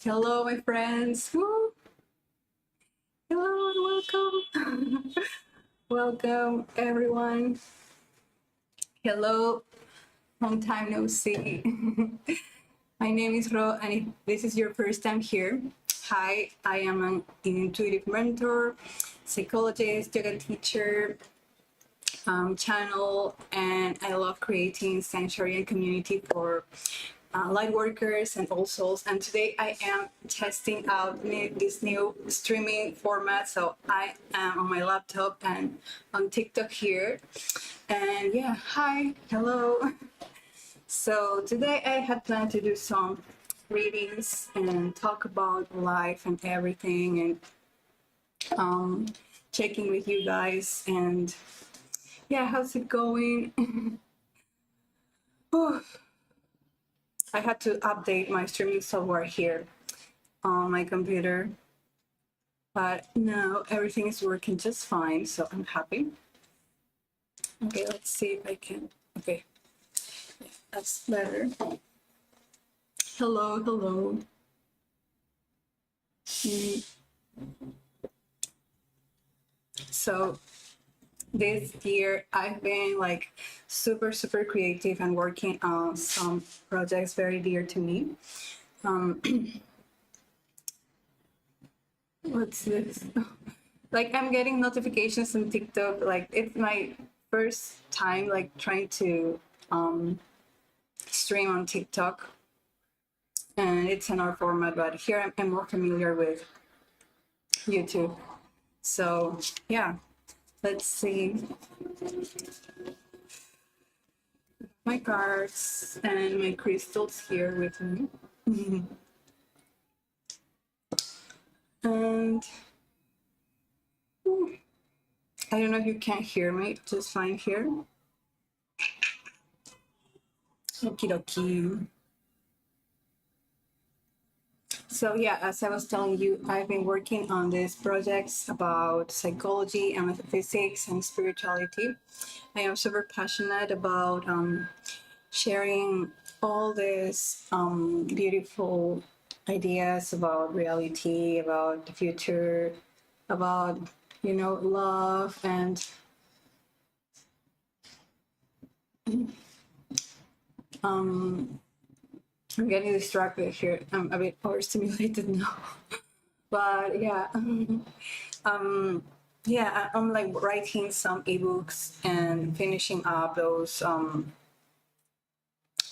Hello, my friends. Woo! Hello and welcome. Welcome, everyone. Hello, long time no see. My name is Ro, and if this is your first time here, hi, I am an intuitive mentor, psychologist, yoga teacher, channel, and I love creating sanctuary and community for Lightworkers and all souls. And today I am testing out this new streaming format. So I am on my laptop and on TikTok here. And yeah, hi, hello. So today I had planned to do some readings and talk about life and everything, and checking with you guys. And yeah, how's it going? I had to update my streaming software here on my computer, but now everything is working just fine, so I'm happy. Okay, let's see if I can. Okay, that's better. Hello, hello. So this year I've been like super creative and working on some projects very dear to me. What's this? Like, I'm getting notifications on TikTok. Like, it's my first time like trying to stream on TikTok, and it's in our format, but here I'm more familiar with YouTube. So yeah, let's see. My cards and my crystals here with me. And I don't know if you can hear me just fine here. Okie dokie. So yeah, as I was telling you, I've been working on these projects about psychology and metaphysics and spirituality. I am super passionate about sharing all these beautiful ideas about reality, about the future, about, love, and I'm getting distracted here. I'm a bit overstimulated now. But yeah, I'm like writing some ebooks and finishing up those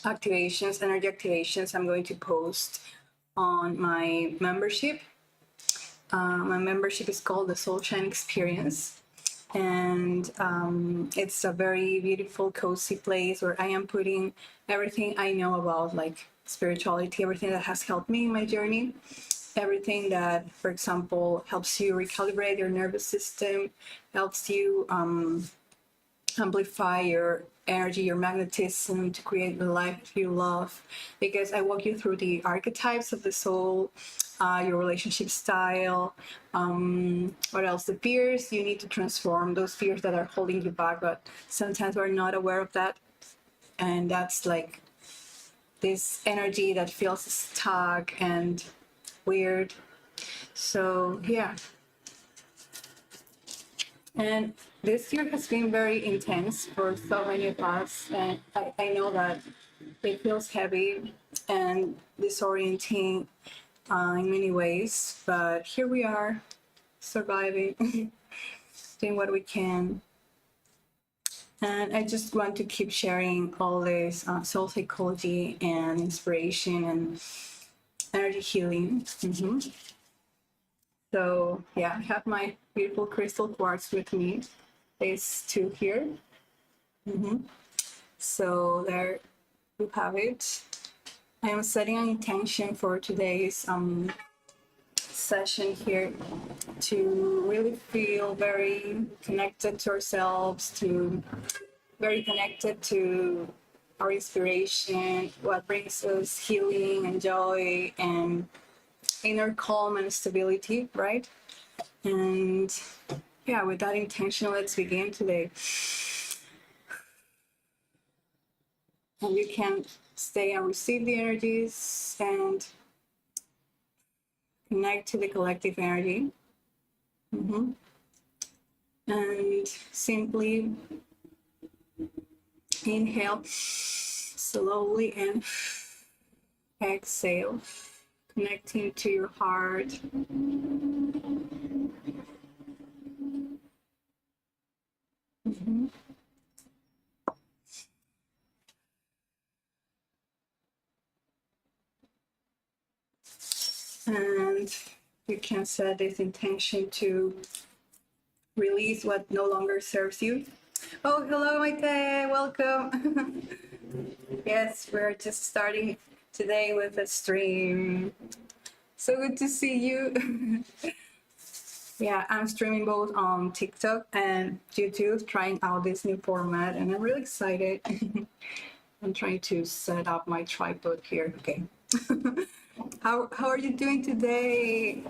activations, energy activations I'm going to post on my membership. My membership is called the Soul Shine Experience, and it's a very beautiful, cozy place where I am putting everything I know about like spirituality, everything that has helped me in my journey, everything that, for example, helps you recalibrate your nervous system, helps you amplify your energy, your magnetism to create the life you love. Because I walk you through the archetypes of the soul, your relationship style, what else? The fears you need to transform, those fears that are holding you back, but sometimes we're not aware of that. And that's like this energy that feels stuck and weird. So yeah. And this year has been very intense for so many of us, and I know that it feels heavy and disorienting in many ways, but here we are, surviving, doing what we can. And I just want to keep sharing all this soul psychology and inspiration and energy healing. So yeah, I have my beautiful crystal quartz with me. These two here. So there you have it. I am setting an intention for today's session here to really feel very connected to ourselves, to very connected to our inspiration, what brings us healing and joy and inner calm and stability, right? And yeah, with that intention, let's begin today. And you can stay and receive the energies and Connect to the collective energy. And simply inhale slowly and exhale, connecting to your heart. And you can set this intention to release what no longer serves you. Oh, hello, Maite, welcome. Yes, we're just starting today with a stream. So good to see you. Yeah, I'm streaming both on TikTok and YouTube, trying out this new format, and I'm really excited. I'm trying to set up my tripod here. Okay. How are you doing today?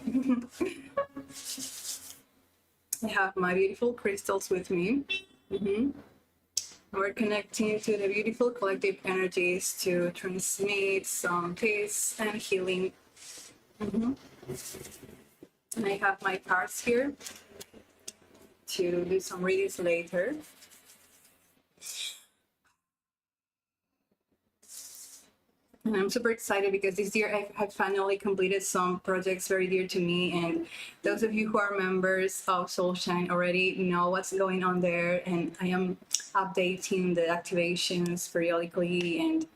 I have my beautiful crystals with me. We're connecting to the beautiful collective energies to transmit some peace and healing. And I have my cards here to do some readings later. And I'm super excited because this year I have finally completed some projects very dear to me. And those of you who are members of Soulshine already know what's going on there. And I am updating the activations periodically. And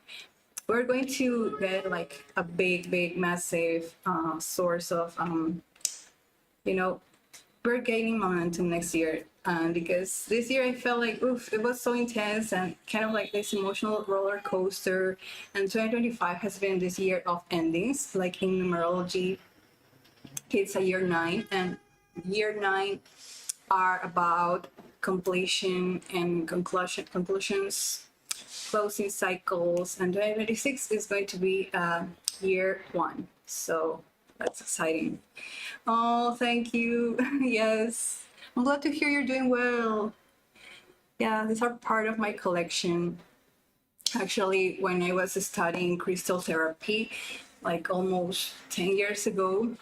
we're going to get like a big, massive source of, we're gaining momentum next year. Because this year I felt like, it was so intense and kind of like this emotional roller coaster. And 2025 has been this year of endings, like in numerology, it's a year 9, and year 9 are about completion and conclusions, closing cycles, and 2026 is going to be year 1. So that's exciting. Oh, thank you. Yes. I'm glad to hear you're doing well. Yeah, these are part of my collection. Actually, when I was studying crystal therapy, like almost 10 years ago,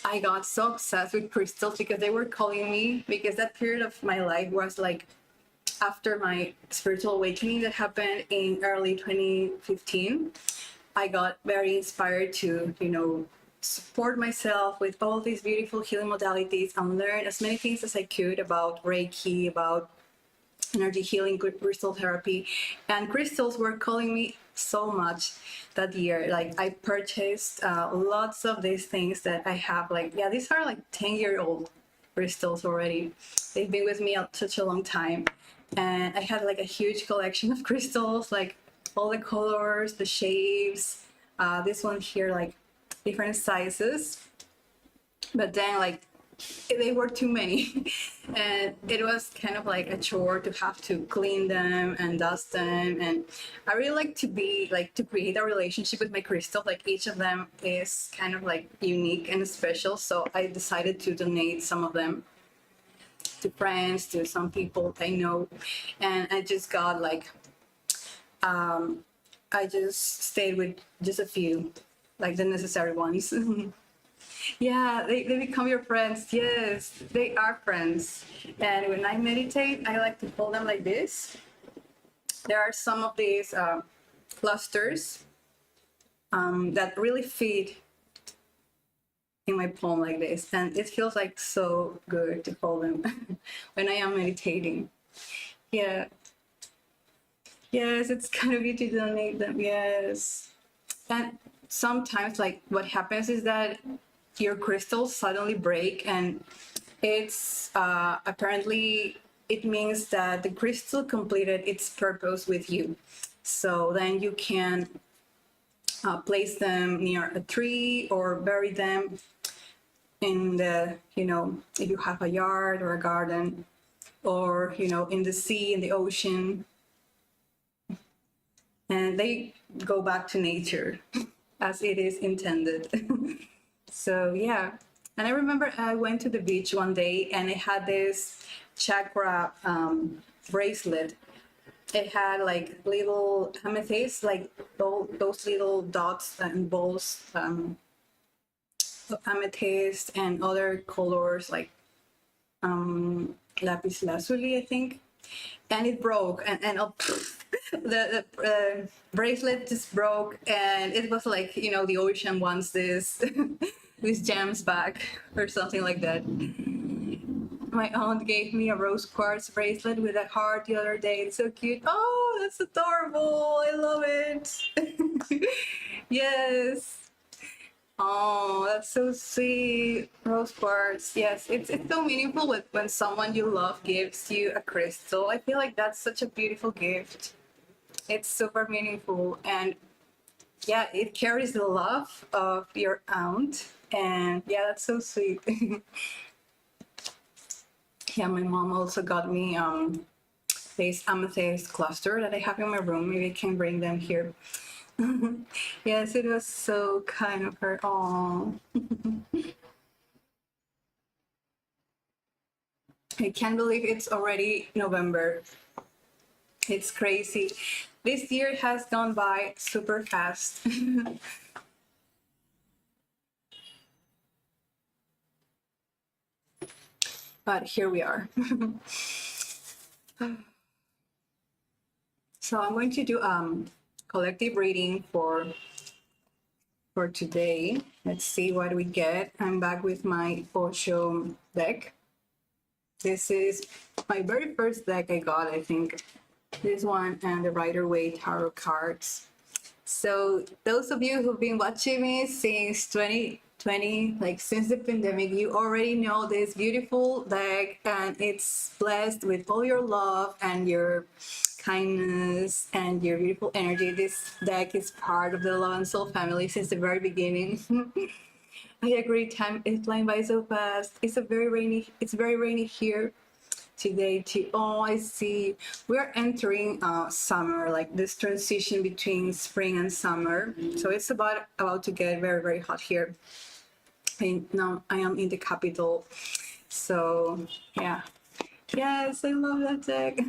I got so obsessed with crystals because they were calling me, because that period of my life was like after my spiritual awakening that happened in early 2015. I got very inspired to, support myself with all these beautiful healing modalities and learn as many things as I could about Reiki, about energy healing, crystal therapy. And crystals were calling me so much that year. Like I purchased lots of these things that I have. Like, yeah, these are like 10-year-old crystals already. They've been with me such a long time. And I had like a huge collection of crystals, like all the colors, the shapes. This one here, like different sizes. But then like they were too many and it was kind of like a chore to have to clean them and dust them. And I really like to create a relationship with my crystal. Like each of them is kind of like unique and special, so I decided to donate some of them to friends, to some people I know. And I just got like I just stayed with just a few, like the necessary ones. Yeah, they become your friends. Yes, they are friends. And when I meditate, I like to hold them like this. There are some of these clusters that really fit in my palm like this. And it feels like so good to hold them when I am meditating. Yeah. Yes, it's kind of you to donate them. Yes. And sometimes like what happens is that your crystals suddenly break, and it's apparently it means that the crystal completed its purpose with you. So then you can place them near a tree or bury them in the, if you have a yard or a garden, or, in the sea, in the ocean. And they go back to nature as it is intended. So yeah. And I remember I went to the beach one day and I had this chakra bracelet. It had like little amethyst, like those little dots and balls amethyst and other colors like lapis lazuli, I think. And it broke, and the bracelet just broke, and it was like, the ocean wants this these gems back or something like that. My aunt gave me a rose quartz bracelet with a heart the other day. It's so cute. Oh, that's adorable. I love it. Yes. Oh, that's so sweet. Rose quartz. Yes, it's so meaningful when someone you love gives you a crystal. I feel like that's such a beautiful gift. It's super meaningful, and yeah, it carries the love of your aunt. And yeah, that's so sweet. Yeah, my mom also got me this amethyst cluster that I have in my room. Maybe I can bring them here. Yes, it was so kind of her. Oh, I can't believe it's already November. It's crazy. This year has gone by super fast. But here we are. So I'm going to do collective reading for today. Let's see what we get. I'm back with my Osho deck. This is my very first deck I got, I think. This one and the Rider-Waite Tarot cards. So those of you who've been watching me since 2020, like since the pandemic, you already know this beautiful deck, and it's blessed with all your love and your kindness and your beautiful energy. This deck is part of the Love and Soul family since the very beginning. I agree, time is flying by so fast. It's very rainy here today too. Oh, I see. We're entering summer, like this transition between spring and summer. So it's about to get very, very hot here. And now I am in the capital. So yeah. Yes, I love that deck.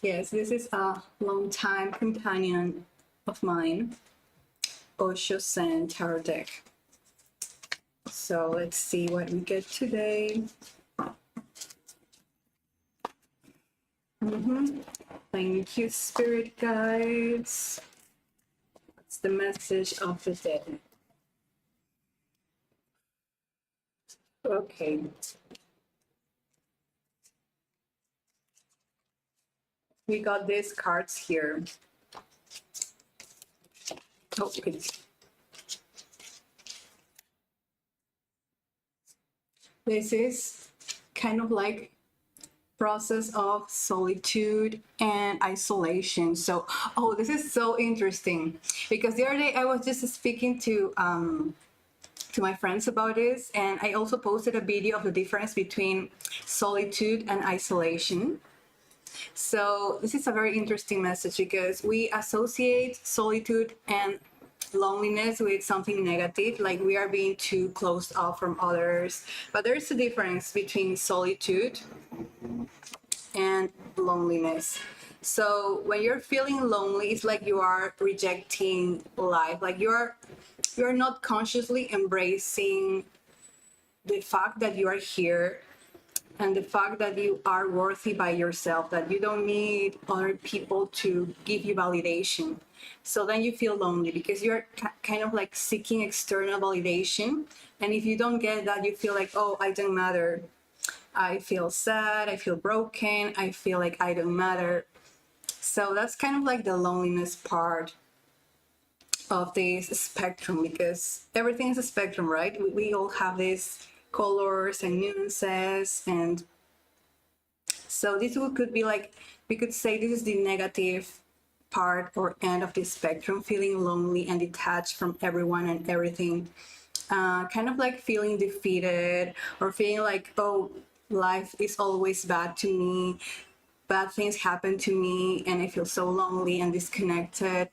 Yes, this is a long-time companion of mine, Osho Zen Tarot deck. So let's see what we get today. Thank you, spirit guides. What's the message of the day? Okay. We got these cards here. Oh, good. This is kind of like process of solitude and isolation. So, oh, this is so interesting because the other day I was just speaking to my friends about this, and I also posted a video of the difference between solitude and isolation. So this is a very interesting message because we associate solitude and loneliness with something negative, like we are being too closed off from others. But there's a difference between solitude and loneliness. So when you're feeling lonely, it's like you are rejecting life, like you're not consciously embracing the fact that you are here and the fact that you are worthy by yourself, that you don't need other people to give you validation. So then you feel lonely because you're kind of like seeking external validation. And if you don't get that, you feel like, oh, I don't matter. I feel sad, I feel broken, I feel like I don't matter. So that's kind of like the loneliness part of this spectrum, because everything is a spectrum, right? We all have these colors and nuances, and so this could be like, we could say this is the negative part or end of the spectrum, feeling lonely and detached from everyone and everything, kind of like feeling defeated or feeling like, oh, life is always bad to me, bad things happen to me, and I feel so lonely and disconnected.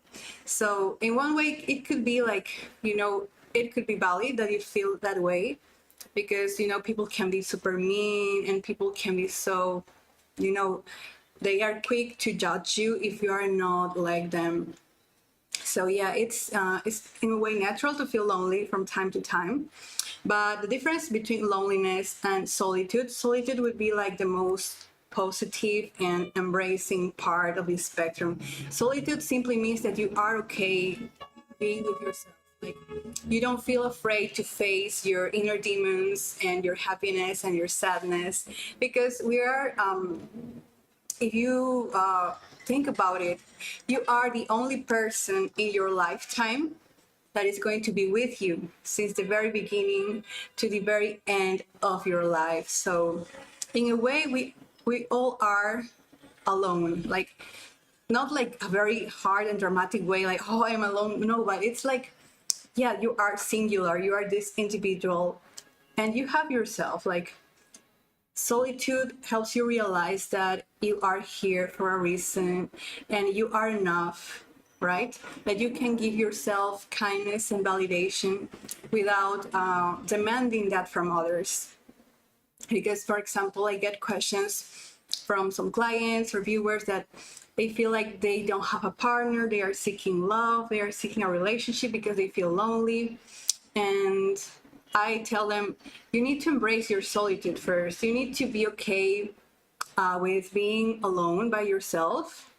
So in one way, it could be like, it could be valid that you feel that way, because, people can be super mean and people can be so, they are quick to judge you if you are not like them. So yeah, it's in a way natural to feel lonely from time to time. But the difference between loneliness and solitude would be like the most positive and embracing part of the spectrum. Solitude simply means that you are okay being with yourself. Like, you don't feel afraid to face your inner demons and your happiness and your sadness, because we are if you think about it, you are the only person in your lifetime that is going to be with you since the very beginning to the very end of your life. So in a way, we all are alone. Like, not like a very hard and dramatic way, like, oh, I'm alone. No, but it's like, yeah, you are singular, you are this individual, and you have yourself. Like, solitude helps you realize that you are here for a reason and you are enough, right? That you can give yourself kindness and validation without demanding that from others. Because, for example, I get questions from some clients or viewers that they feel like they don't have a partner, they are seeking love, they are seeking a relationship because they feel lonely. And I tell them, you need to embrace your solitude first. You need to be okay with being alone by yourself.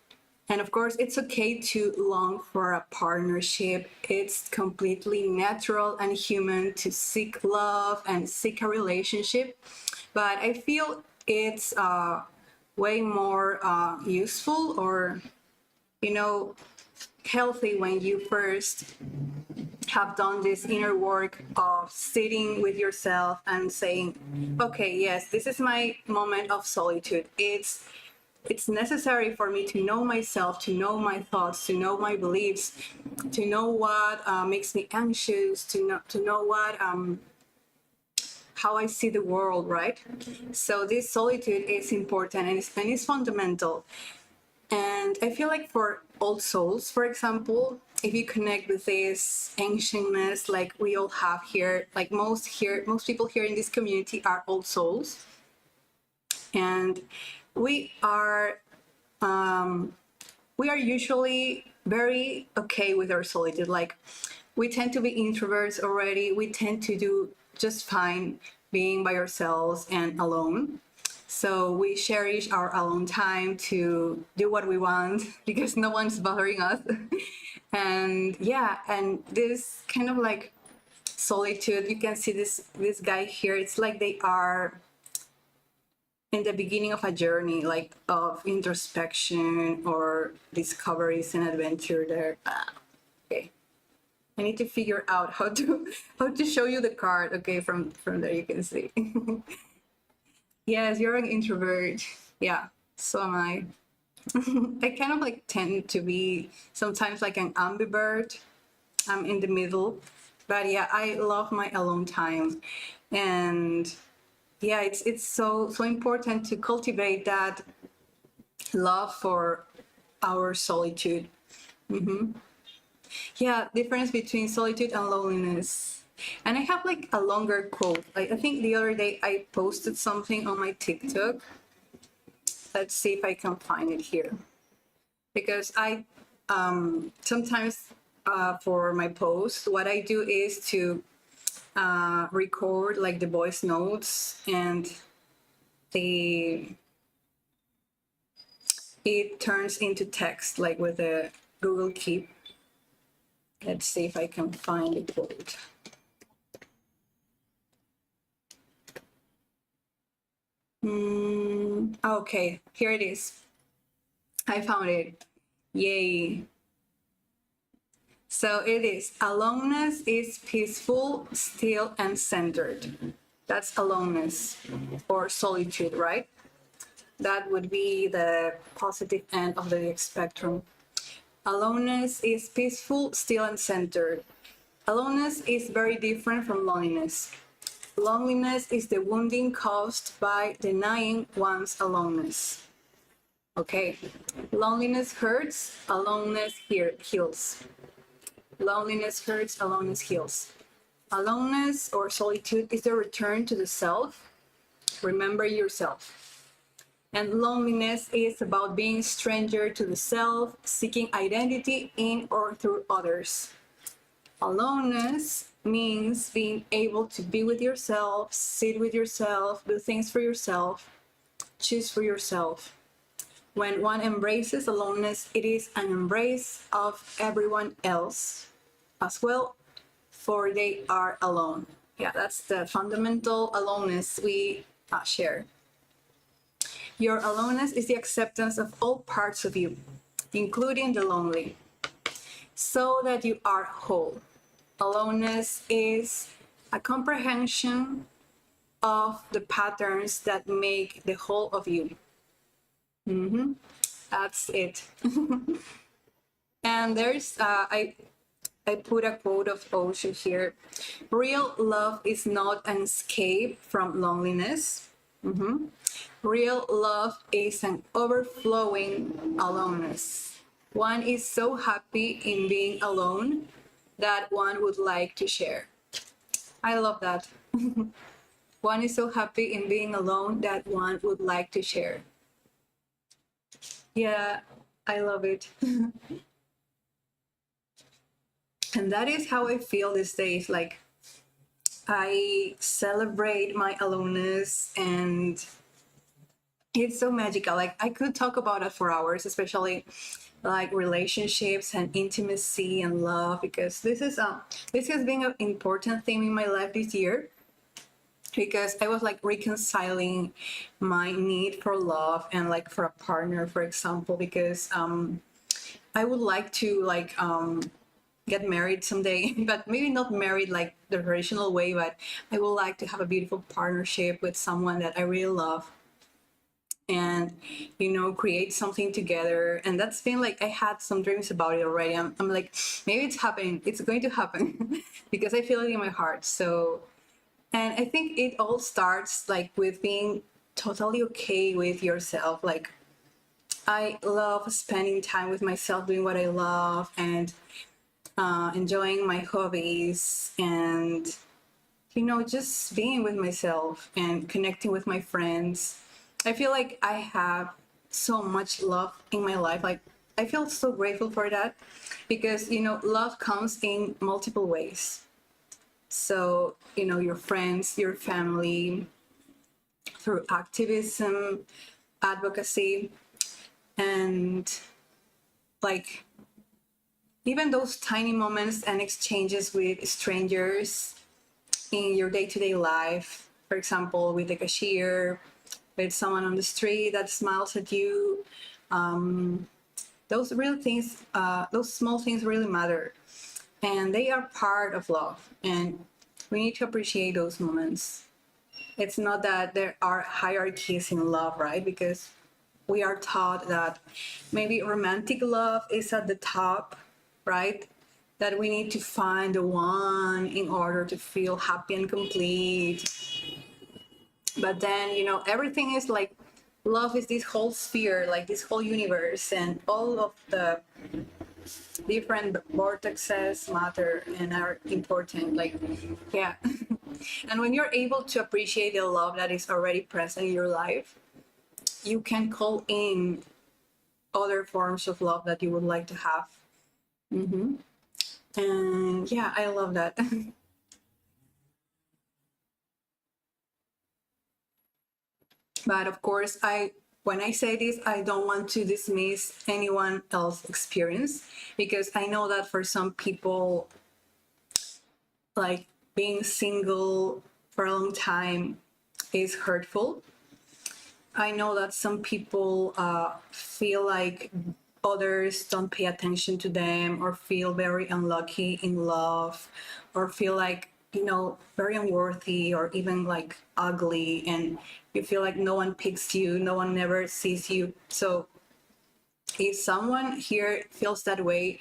And of course, it's okay to long for a partnership. It's completely natural and human to seek love and seek a relationship. But I feel it's way more useful or, you know, healthy when you first have done this inner work of sitting with yourself and saying, okay, yes, this is my moment of solitude. It's necessary for me to know myself, to know my thoughts, to know my beliefs, to know what makes me anxious, to know what how I see the world, right? So this solitude is important and it's fundamental. And I feel like for old souls, for example, if you connect with this ancientness like we all have here, like most people here in this community are old souls. And we are usually very okay with our solitude. Like, we tend to be introverts already. We tend to do just fine being by ourselves and alone. So we cherish our alone time to do what we want because no one's bothering us. And yeah, and this kind of like solitude, you can see this guy here. It's like they are in the beginning of a journey, like of introspection or discoveries and adventure there. Okay. I need to figure out how to show you the card. Okay, from there you can see. Yes, you're an introvert. Yeah, so am I. I kind of like tend to be sometimes like an ambivert. I'm in the middle. But yeah, I love my alone time. And yeah, it's so important to cultivate that love for our solitude. Yeah, difference between solitude and loneliness. And I have like a longer quote. I think the other day I posted something on my TikTok. Let's see if I can find it here. Because I sometimes for my post, what I do is to record like the voice notes and it turns into text like with a Google Keep. Let's see if I can find the quote. Okay, here it is. I found it. Yay. So it is, aloneness is peaceful, still, and centered. That's aloneness or solitude, right? That would be the positive end of the spectrum. Aloneness is peaceful, still, and centered. Aloneness is very different from loneliness. Loneliness is the wounding caused by denying one's aloneness. Okay, loneliness hurts, aloneness heals. Loneliness hurts, aloneness heals. Aloneness or solitude is the return to the self. Remember yourself. And loneliness is about being a stranger to the self, seeking identity in or through others. Aloneness means being able to be with yourself, sit with yourself, do things for yourself, choose for yourself. When one embraces aloneness, it is an embrace of everyone else as well, for they are alone. Yeah, that's the fundamental aloneness we share. Your aloneness is the acceptance of all parts of you, including the lonely, so that you are whole. Aloneness is a comprehension of the patterns that make the whole of you. That's it. And there's, I put a quote of Osho here. Real love is not an escape from loneliness. Real love is an overflowing aloneness. One is so happy in being alone that one would like to share. I love that. One is so happy in being alone that one would like to share. Yeah, I love it. And that is how I feel these days. Like, I celebrate my aloneness, and it's so magical. Like, I could talk about it for hours, especially like relationships and intimacy and love, because this has been an important theme in my life this year, because I was like reconciling my need for love and like for a partner, for example, because I would like to like get married someday, but maybe not married like the traditional way, but I would like to have a beautiful partnership with someone that I really love, and create something together. And that's been like, I had some dreams about it already. I'm like, maybe it's happening, it's going to happen because I feel it in my heart. So, and I think it all starts like with being totally okay with yourself. Like, I love spending time with myself, doing what I love, and enjoying my hobbies, and just being with myself and connecting with my friends. I feel like I have so much love in my life. Like, I feel so grateful for that, because love comes in multiple ways. So your friends, your family, through activism, advocacy, and like even those tiny moments and exchanges with strangers in your day-to-day life. For example, with the cashier, with someone on the street that smiles at you. Those real things, those small things really matter, and they are part of love, and we need to appreciate those moments. It's not that there are hierarchies in love, right? Because we are taught that maybe romantic love is at the top, right? That we need to find the one in order to feel happy and complete. But then, everything is like, love is this whole sphere, like this whole universe, and all of the different vortexes matter and are important. Like, yeah. And when you're able to appreciate the love that is already present in your life, you can call in other forms of love that you would like to have. And yeah, I love that. But of course, when I say this, I don't want to dismiss anyone else's experience, because I know that for some people, like, being single for a long time is hurtful. I know that some people feel like others don't pay attention to them, or feel very unlucky in love, or feel like, very unworthy, or even like ugly, and you feel like no one picks you, no one never sees you. So if someone here feels that way,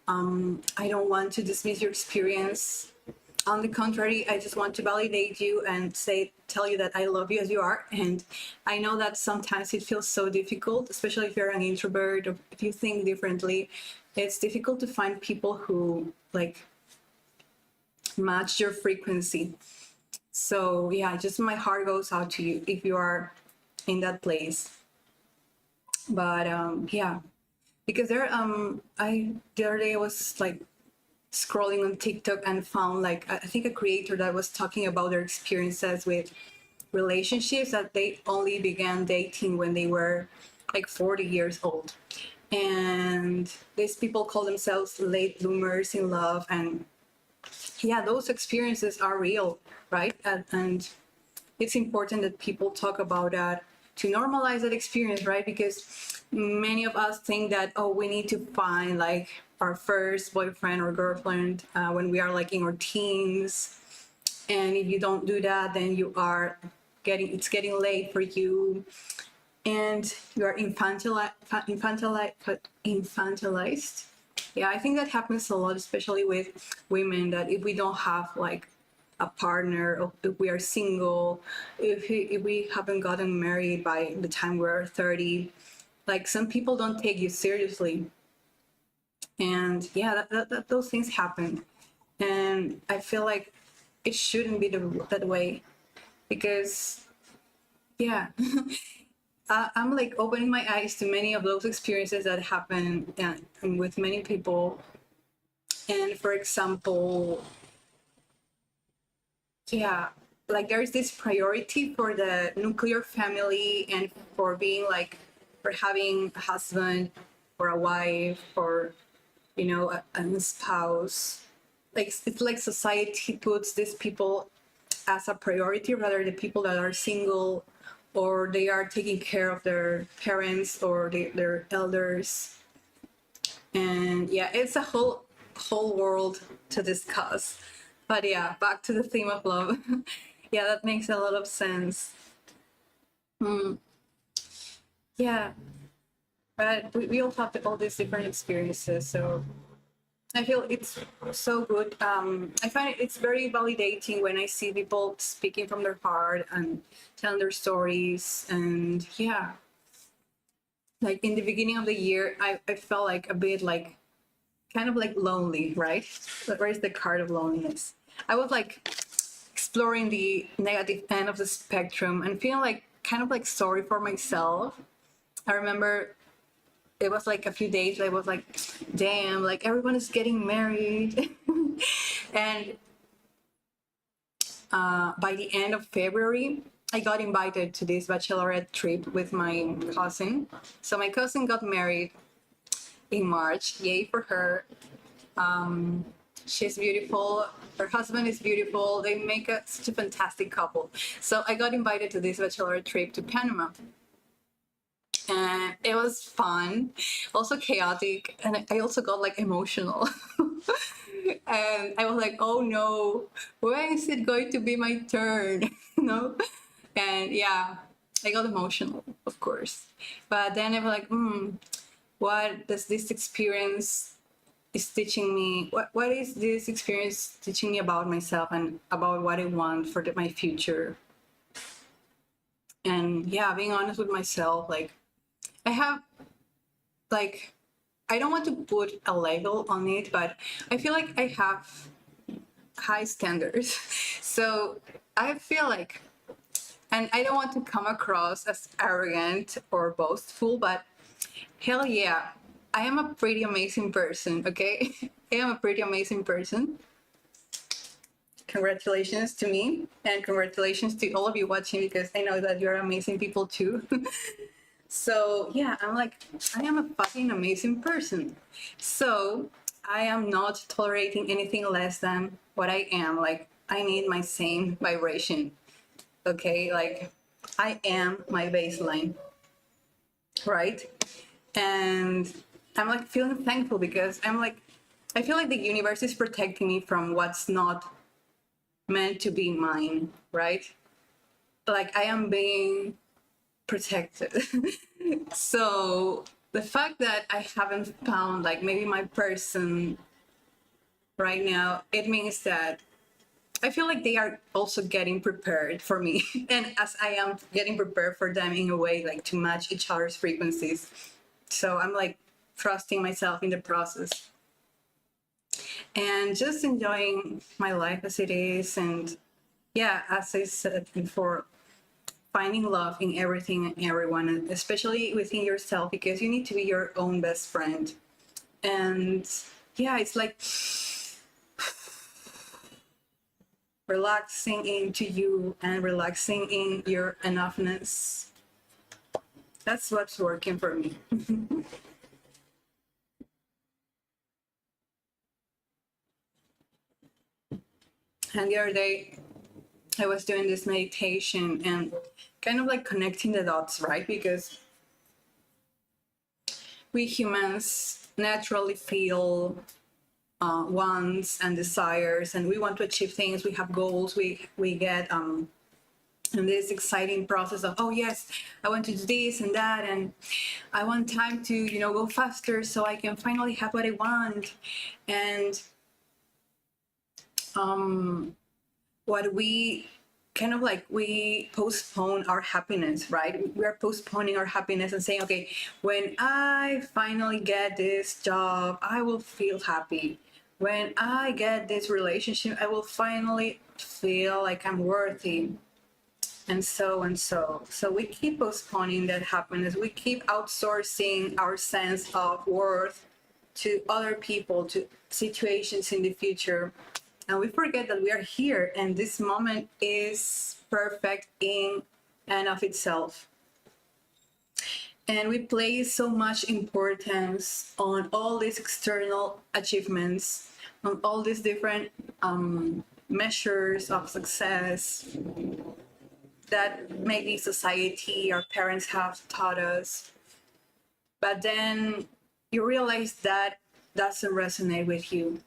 I don't want to dismiss your experience. On the contrary, I just want to validate you and tell you that I love you as you are. And I know that sometimes it feels so difficult, especially if you're an introvert or if you think differently. It's difficult to find people who like match your frequency. So yeah, just my heart goes out to you if you are in that place. But yeah, because I the other day I was like scrolling on TikTok and found like I think a creator that was talking about their experiences with relationships that they only began dating when they were like 40 years old. And these people call themselves late bloomers in love. And yeah, those experiences are real, right? And it's important that people talk about that to normalize that experience, right? Because many of us think that, oh, we need to find like our first boyfriend or girlfriend when we are like in our teens. And if you don't do that, then you are it's getting late for you, and you are infantilized. Yeah, I think that happens a lot, especially with women, that if we don't have like a partner, or if we are single, if we haven't gotten married by the time we're 30, like some people don't take you seriously. And yeah, those things happen. And I feel like it shouldn't be that way, because yeah, I'm like opening my eyes to many of those experiences that happen with many people. And for example, yeah, like there's this priority for the nuclear family and for being like, for having a husband or a wife or, you know, a spouse. Like it's like society puts these people as a priority rather than people that are single or they are taking care of their parents or their elders. And yeah, it's a whole world to discuss. But yeah, back to the theme of love. Yeah, that makes a lot of sense. Yeah, but we all have all these different experiences, so I feel it's so good. I find it's very validating when I see people speaking from their heart and telling their stories. And yeah, like in the beginning of the year, I felt like a bit like kind of like lonely, right? Where is the card of loneliness? I was like exploring the negative end of the spectrum and feeling like kind of like sorry for myself. I remember it was like a few days I was like, damn, like everyone is getting married. And by the end of February, I got invited to this bachelorette trip with my cousin. So my cousin got married in March. Yay for her. She's beautiful. Her husband is beautiful. They make such a fantastic couple. So I got invited to this bachelorette trip to Panama. And it was fun, also chaotic, and I also got like emotional. And I was like, oh no, when is it going to be my turn? You know? And yeah, I got emotional, of course. But then I was like, what does this experience is teaching me? What is this experience teaching me about myself and about what I want for my future? And yeah, being honest with myself, like I have like I don't want to put a label on it, but I feel like I have high standards. So I feel like, and I don't want to come across as arrogant or boastful, but hell yeah, I am a pretty amazing person, okay? I am a pretty amazing person. Congratulations to me, and congratulations to all of you watching, because I know that you're amazing people too. So yeah, I'm like, I am a fucking amazing person. So I am not tolerating anything less than what I am. Like, I need my same vibration. Okay, like I am my baseline, right? And I'm like feeling thankful because I'm like, I feel like the universe is protecting me from what's not meant to be mine, right? Like I am being protected. So the fact that I haven't found like maybe my person right now, it means that I feel like they are also getting prepared for me. And as I am getting prepared for them in a way like to match each other's frequencies. So I'm like trusting myself in the process and just enjoying my life as it is. And yeah, as I said before, finding love in everything and everyone, especially within yourself, because you need to be your own best friend. And yeah, it's like relaxing into you and relaxing in your enoughness. That's what's working for me. And the other day, I was doing this meditation and kind of like connecting the dots, right? Because we humans naturally feel wants and desires, and we want to achieve things. We have goals. We get in this exciting process of, oh yes, I want to do this and that, and I want time to go faster so I can finally have what I want. And what we kind of like, we postpone our happiness, right? We are postponing our happiness and saying, okay, when I finally get this job, I will feel happy. When I get this relationship, I will finally feel like I'm worthy. And so and so. So we keep postponing that happiness. We keep outsourcing our sense of worth to other people, to situations in the future. And we forget that we are here and this moment is perfect in and of itself. And we place so much importance on all these external achievements, on all these different measures of success that maybe society, our parents have taught us. But then you realize that doesn't resonate with you.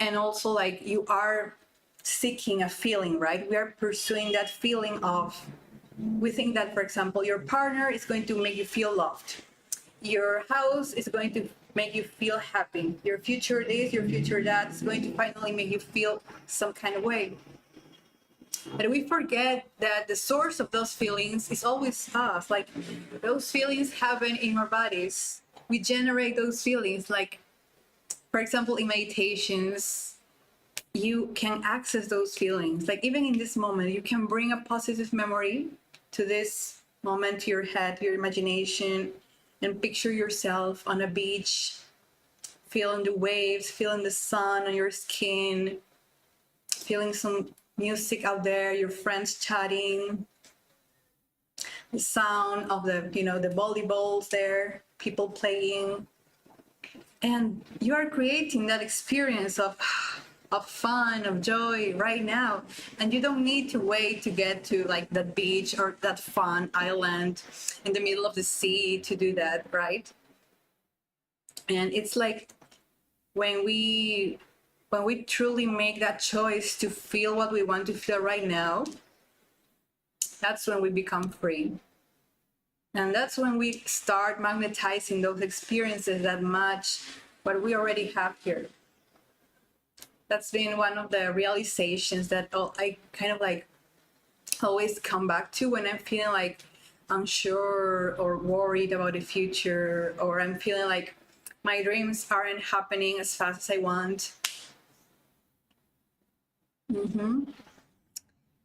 And also, like, you are seeking a feeling, right? We are pursuing that feeling of, we think that, for example, your partner is going to make you feel loved. Your house is going to make you feel happy. Your future this, your future that is going to finally make you feel some kind of way. But we forget that the source of those feelings is always us. Like, those feelings happen in our bodies. We generate those feelings. Like, for example, in meditations, you can access those feelings. Like, even in this moment, you can bring a positive memory to this moment, to your head, to your imagination, and picture yourself on a beach, feeling the waves, feeling the sun on your skin, feeling some music out there, your friends chatting, the sound of the volleyballs there, people playing. And you are creating that experience of fun, of joy right now. And you don't need to wait to get to like that beach or that fun island in the middle of the sea to do that, right? And it's like when we truly make that choice to feel what we want to feel right now, that's when we become free. And that's when we start magnetizing those experiences that match what we already have here. That's been one of the realizations that I kind of like always come back to when I'm feeling like unsure or worried about the future, or I'm feeling like my dreams aren't happening as fast as I want.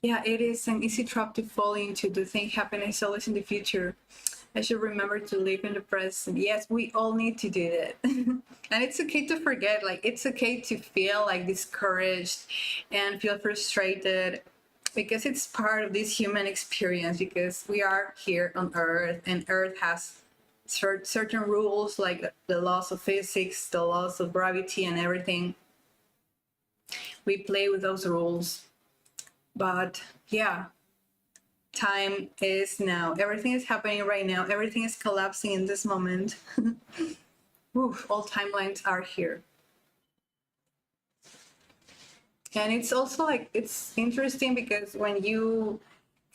Yeah, it is an easy trap to fall into, to think happiness is always in the future. I should remember to live in the present. Yes, we all need to do that. And it's okay to forget. Like, it's okay to feel like discouraged and feel frustrated, because it's part of this human experience, because we are here on Earth, and Earth has certain rules, like the laws of physics, the laws of gravity and everything. We play with those rules. But yeah, time is now. Everything is happening right now. Everything is collapsing in this moment. Oof, all timelines are here. And it's also like, it's interesting because when you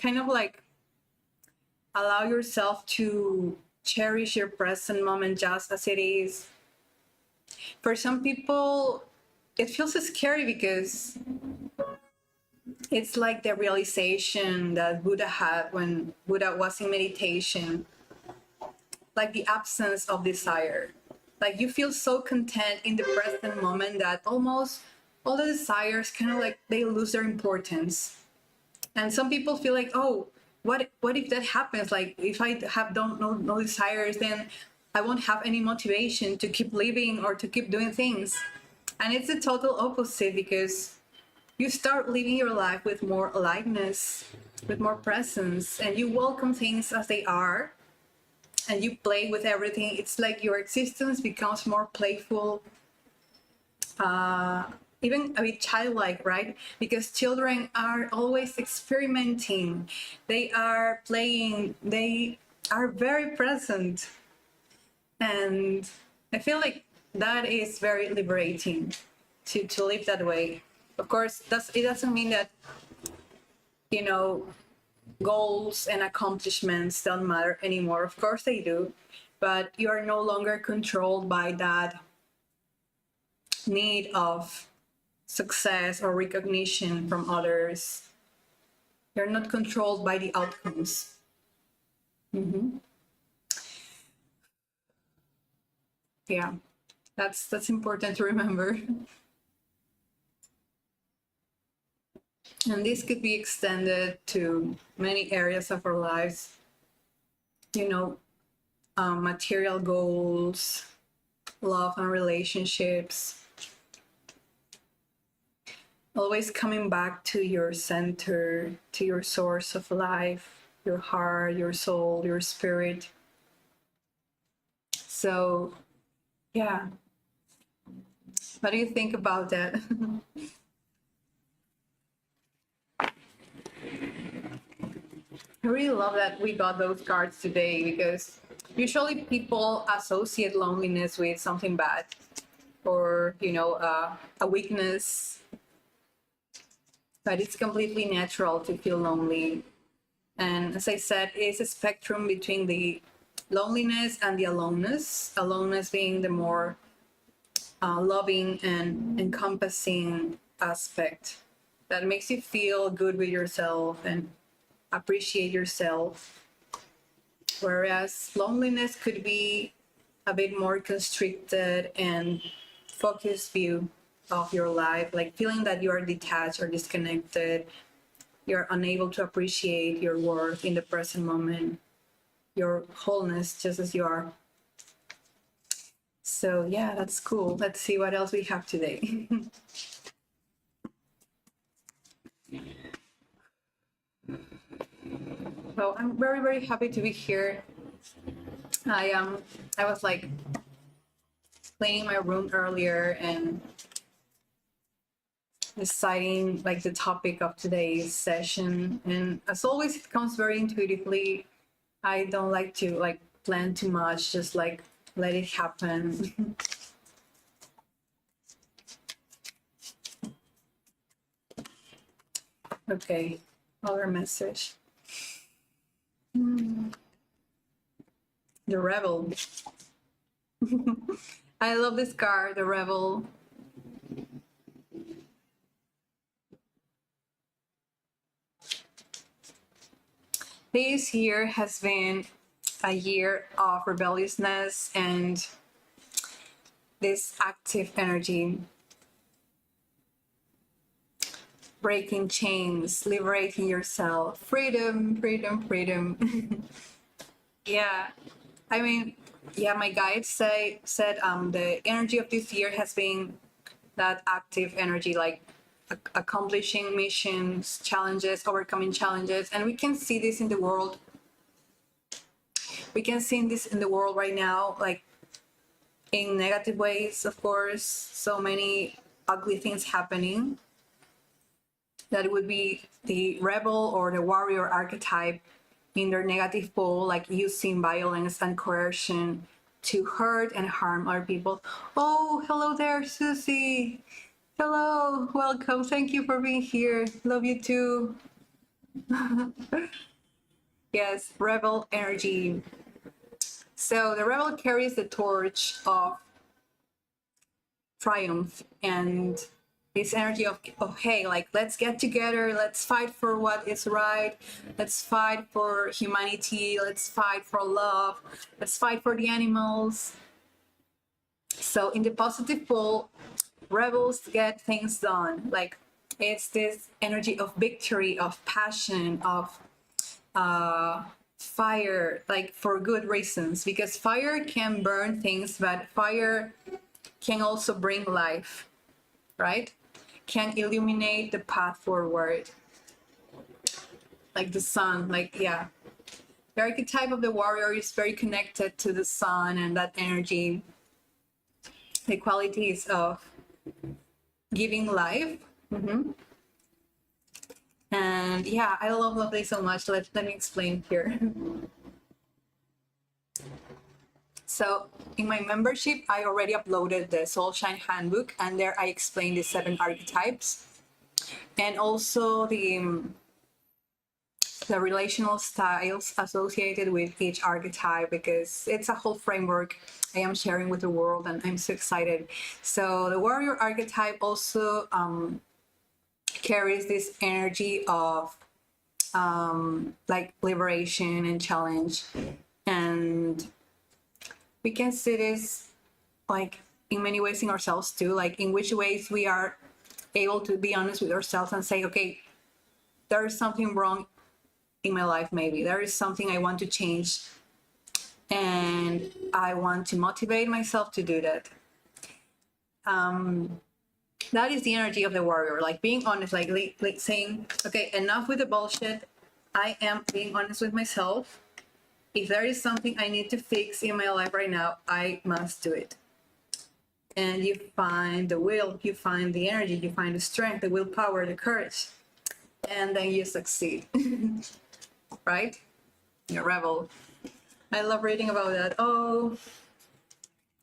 kind of like allow yourself to cherish your present moment just as it is, for some people, it feels scary because it's like the realization that Buddha had when Buddha was in meditation, like the absence of desire. Like, you feel so content in the present moment that almost all the desires kind of like, they lose their importance. And some people feel like, oh, what if that happens? Like if I have don't no desires, then I won't have any motivation to keep living or to keep doing things. And it's the total opposite, because you start living your life with more aliveness, with more presence, and you welcome things as they are, and you play with everything. It's like your existence becomes more playful, even a bit childlike, right? Because children are always experimenting, they are playing, they are very present. And I feel like that is very liberating to live that way. Of course, it doesn't mean that, you know, goals and accomplishments don't matter anymore. Of course they do, but you are no longer controlled by that need of success or recognition from others. You're not controlled by the outcomes. Yeah, that's important to remember. And this could be extended to many areas of our lives, you know, material goals, love and relationships. Always coming back to your center, to your source of life, your heart, your soul, your spirit. So, yeah. What do you think about that? I really love that we got those cards today, because usually people associate loneliness with something bad, or, you know, a weakness. But it's completely natural to feel lonely. And as I said, it's a spectrum between the loneliness and the aloneness. Aloneness being the more loving and encompassing aspect that makes you feel good with yourself and appreciate yourself. Whereas loneliness could be a bit more constricted and focused view of your life, like feeling that you are detached or disconnected. You're unable to appreciate your worth in the present moment, your wholeness just as you are. So yeah, that's cool. Let's see what else we have today. So I'm very, very happy to be here. I was like cleaning my room earlier and deciding like the topic of today's session, and as always it comes very intuitively. I don't like to like plan too much, just like let it happen. Okay, other message. The Rebel. I love this card, the Rebel. This year has been a year of rebelliousness and this active energy, breaking chains, liberating yourself, freedom, freedom, freedom. Yeah, I mean, yeah, my guides said the energy of this year has been that active energy, like accomplishing missions, challenges, overcoming challenges, and we can see this in the world. We can see this in the world right now, like in negative ways, of course. So many ugly things happening. That would be the rebel or the warrior archetype in their negative pole, like using violence and coercion to hurt and harm other people. Oh, hello there, Susie. Hello, welcome. Thank you for being here. Love you too. Yes, rebel energy. So the rebel carries the torch of triumph and this energy of hey, like let's get together, let's fight for what is right, let's fight for humanity, let's fight for love, let's fight for the animals. So in the positive pole, rebels get things done, like It's this energy of victory, of passion, of fire, like for good reasons, because fire can burn things, but fire can also bring life, right? Can illuminate the path forward, like the sun, like, yeah. The archetype of the warrior is very connected to the sun and that energy, the qualities of giving life. And yeah, I love Lovely so much. Let me explain here. So in my membership, I already uploaded the Soulshine Handbook, and there I explain the 7 archetypes and also the relational styles associated with each archetype, because it's a whole framework I am sharing with the world, and I'm so excited. So the warrior archetype also carries this energy of like liberation and challenge, and we can see this like in many ways in ourselves too, like in which ways we are able to be honest with ourselves and say, okay, there is something wrong in my life, maybe there is something I want to change, and I want to motivate myself to do that. That is the energy of the warrior, like being honest, like saying, okay, enough with the bullshit. I am being honest with myself. If there is something I need to fix in my life right now, I must do it. And you find the will, you find the energy, you find the strength, the willpower, the courage, and then you succeed. Right? You rebel. I love reading about that. Oh,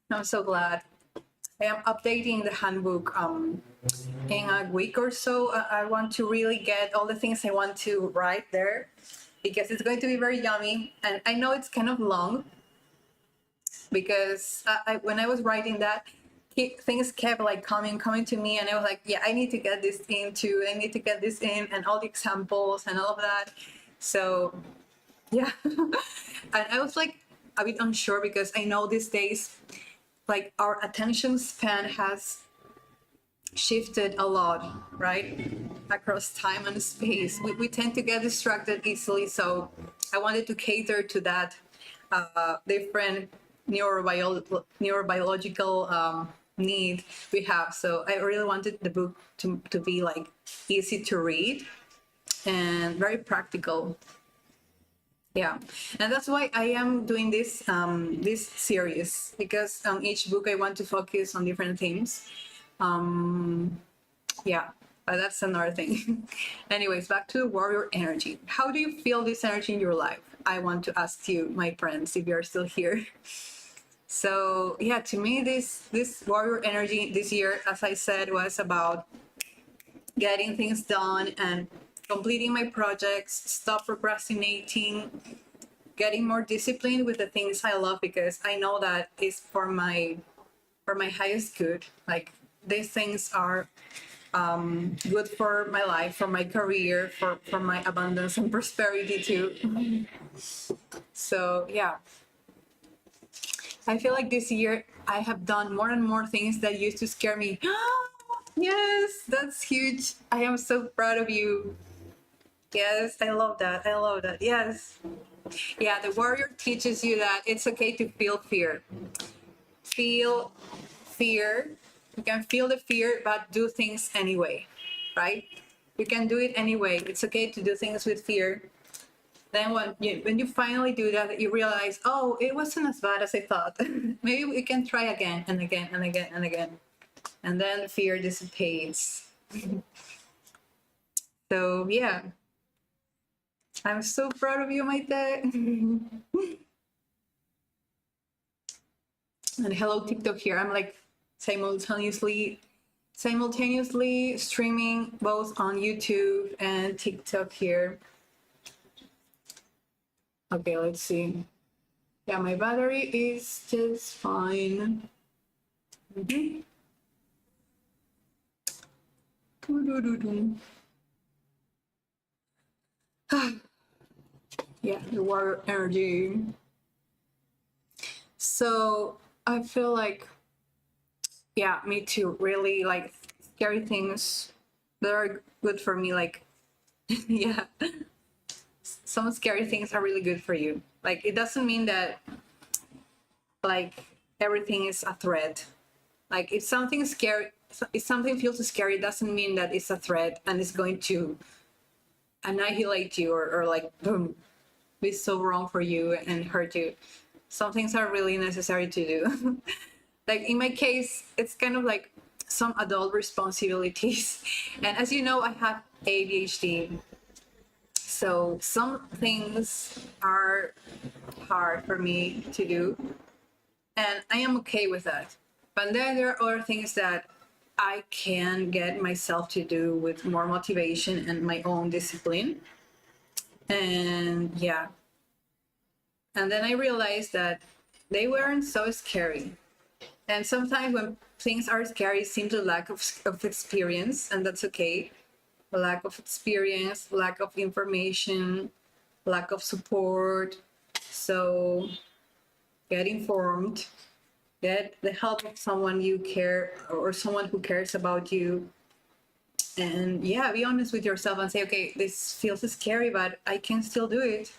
I'm so glad. I am updating the handbook in a week or so. I want to really get all the things I want to write there, because it's going to be very yummy. And I know it's kind of long, because when I was writing that, things kept like coming to me, and I was like, yeah, I need to get this in too. I need to get this in, and all the examples and all of that. So yeah. And I was like a bit unsure, because I know these days, like, our attention span has shifted a lot, right? Across time and space. We tend to get distracted easily. So I wanted to cater to that different neurobiological need we have. So I really wanted the book to be like easy to read and very practical. Yeah, and that's why I am doing this this series, because on each book I want to focus on different themes. Yeah, but that's another thing. Anyways, back to the warrior energy. How do you feel this energy in your life? I want to ask you, my friends, if you're still here. So yeah, to me, this warrior energy this year, as I said, was about getting things done and completing my projects, stop procrastinating, getting more disciplined with the things I love, because I know that is for my highest good. Like, these things are good for my life, for my career, for my abundance and prosperity too. So yeah, I feel like this year I have done more and more things that used to scare me. Yes, that's huge. I am so proud of you. Yes, I love that. I love that. Yes. Yeah, the warrior teaches you that it's okay to feel fear. Feel fear. You can feel the fear, but do things anyway, right? You can do it anyway. It's okay to do things with fear. Then when you finally do that, you realize, oh, it wasn't as bad as I thought. Maybe we can try again and again and again and again. And then the fear dissipates. So yeah, I'm so proud of you, Maite. And hello, TikTok here. I'm like simultaneously streaming both on YouTube and TikTok here. Okay, let's see. Yeah, my battery is just fine. Mm-hmm. Yeah, the water energy. So I feel like, yeah, me too. Really, like, scary things that are good for me. Like, yeah, some scary things are really good for you. Like, it doesn't mean that like everything is a threat. Like, if something is scary, if something feels scary, it doesn't mean that it's a threat and it's going to annihilate you or like boom, be so wrong for you and hurt you. Some things are really necessary to do. Like in my case, it's kind of like some adult responsibilities. And as you know, I have ADHD. So some things are hard for me to do. And I am okay with that. But then there are other things that I can get myself to do with more motivation and my own discipline. And yeah. And then I realized that they weren't so scary. And sometimes when things are scary, it seems a lack of experience, and that's okay. A lack of experience, lack of information, lack of support. So get informed, get the help of someone you care or someone who cares about you. And yeah, be honest with yourself and say, okay, this feels scary, but I can still do it.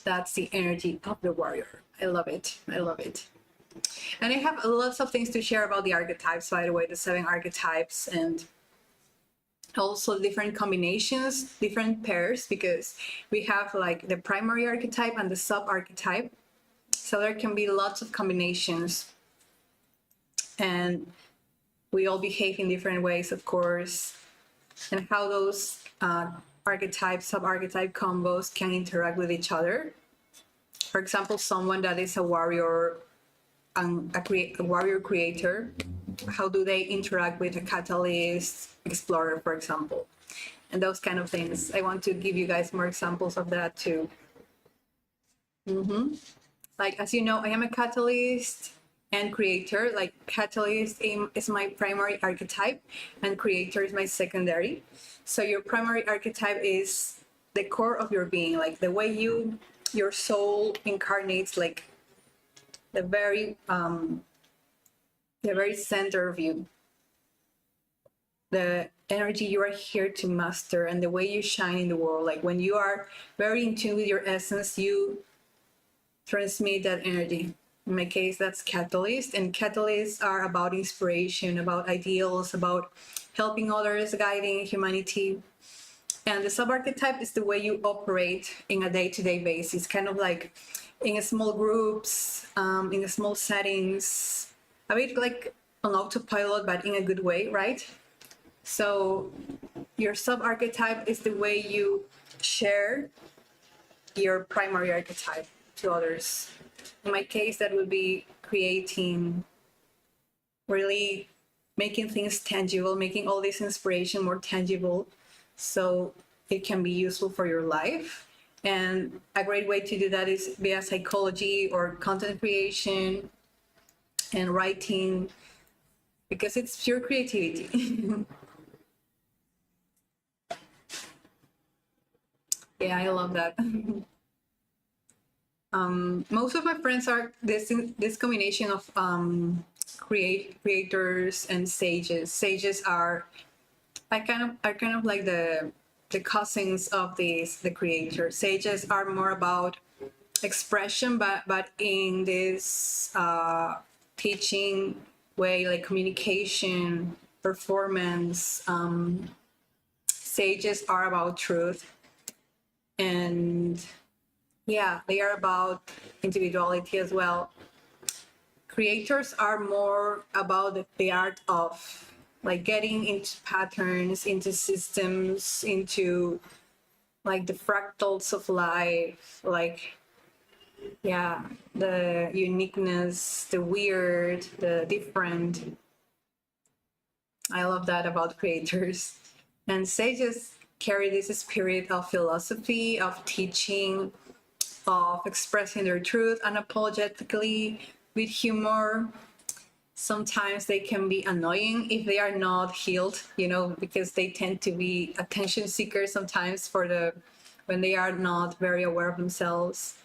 That's the energy of the warrior. I love it. I love it. And I have lots of things to share about the archetypes, by the way, the 7 archetypes, and also different combinations, different pairs, because we have like the primary archetype and the sub archetype. So there can be lots of combinations. And we all behave in different ways, of course, and how those archetype, sub archetype combos can interact with each other. For example, someone that is a warrior, a warrior creator, how do they interact with a catalyst explorer, for example, and those kind of things. I want to give you guys more examples of that too. Like, as you know, I am a catalyst and creator. Like, catalyst is my primary archetype and creator is my secondary. So your primary archetype is the core of your being, like the way your soul incarnates, like the very center of you, the energy you are here to master, and the way you shine in the world. Like when you are very in tune with your essence, you transmit that energy. In my case, that's catalyst, and catalysts are about inspiration, about ideals, about helping others, guiding humanity. And the sub-archetype is the way you operate in a day-to-day basis, kind of like in small groups, in small settings, a bit like an autopilot, but in a good way, right? So your sub-archetype is the way you share your primary archetype to others. In my case, that would be creating, really making things tangible, making all this inspiration more tangible so it can be useful for your life. And a great way to do that is via psychology or content creation and writing, because it's pure creativity. Yeah, I love that. Most of my friends are this combination of creators and sages. Sages are kind of like the cousins of the creators. Sages are more about expression, but in this teaching way, like communication, performance. Sages are about truth, and yeah, they are about individuality as well. Creators are more about the art of like getting into patterns, into systems, into like the fractals of life, like, yeah, the uniqueness, the weird, the different. I love that about creators. And sages carry this spirit of philosophy, of teaching, of expressing their truth unapologetically with humor. Sometimes they can be annoying if they are not healed, because they tend to be attention seekers sometimes when they are not very aware of themselves.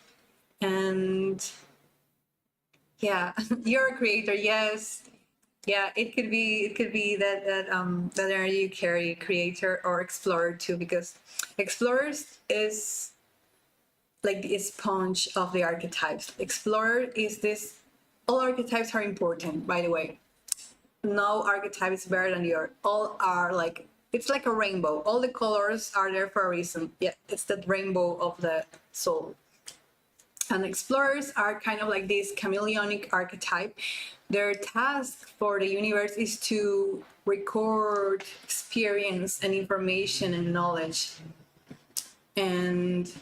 And yeah, you're a creator, yes. Yeah, it could be that energy you carry, creator or explorer too, because explorers is like the sponge of the archetypes. Explorer is this. All archetypes are important, by the way. No archetype is better than the other. All are like, it's like a rainbow. All the colors are there for a reason. Yeah, it's that rainbow of the soul. And explorers are kind of like this chameleonic archetype. Their task for the universe is to record experience and information and knowledge. And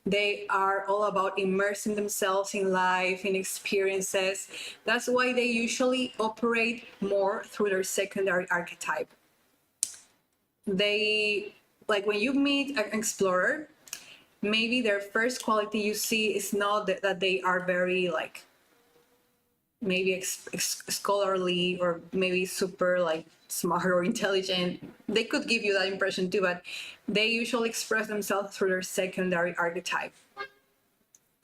they are all about immersing themselves in life, in experiences. That's why they usually operate more through their secondary archetype. They, like when you meet an explorer, maybe their first quality you see is not that they are very like maybe scholarly or maybe super like smart or intelligent. They could give you that impression too, but they usually express themselves through their secondary archetype.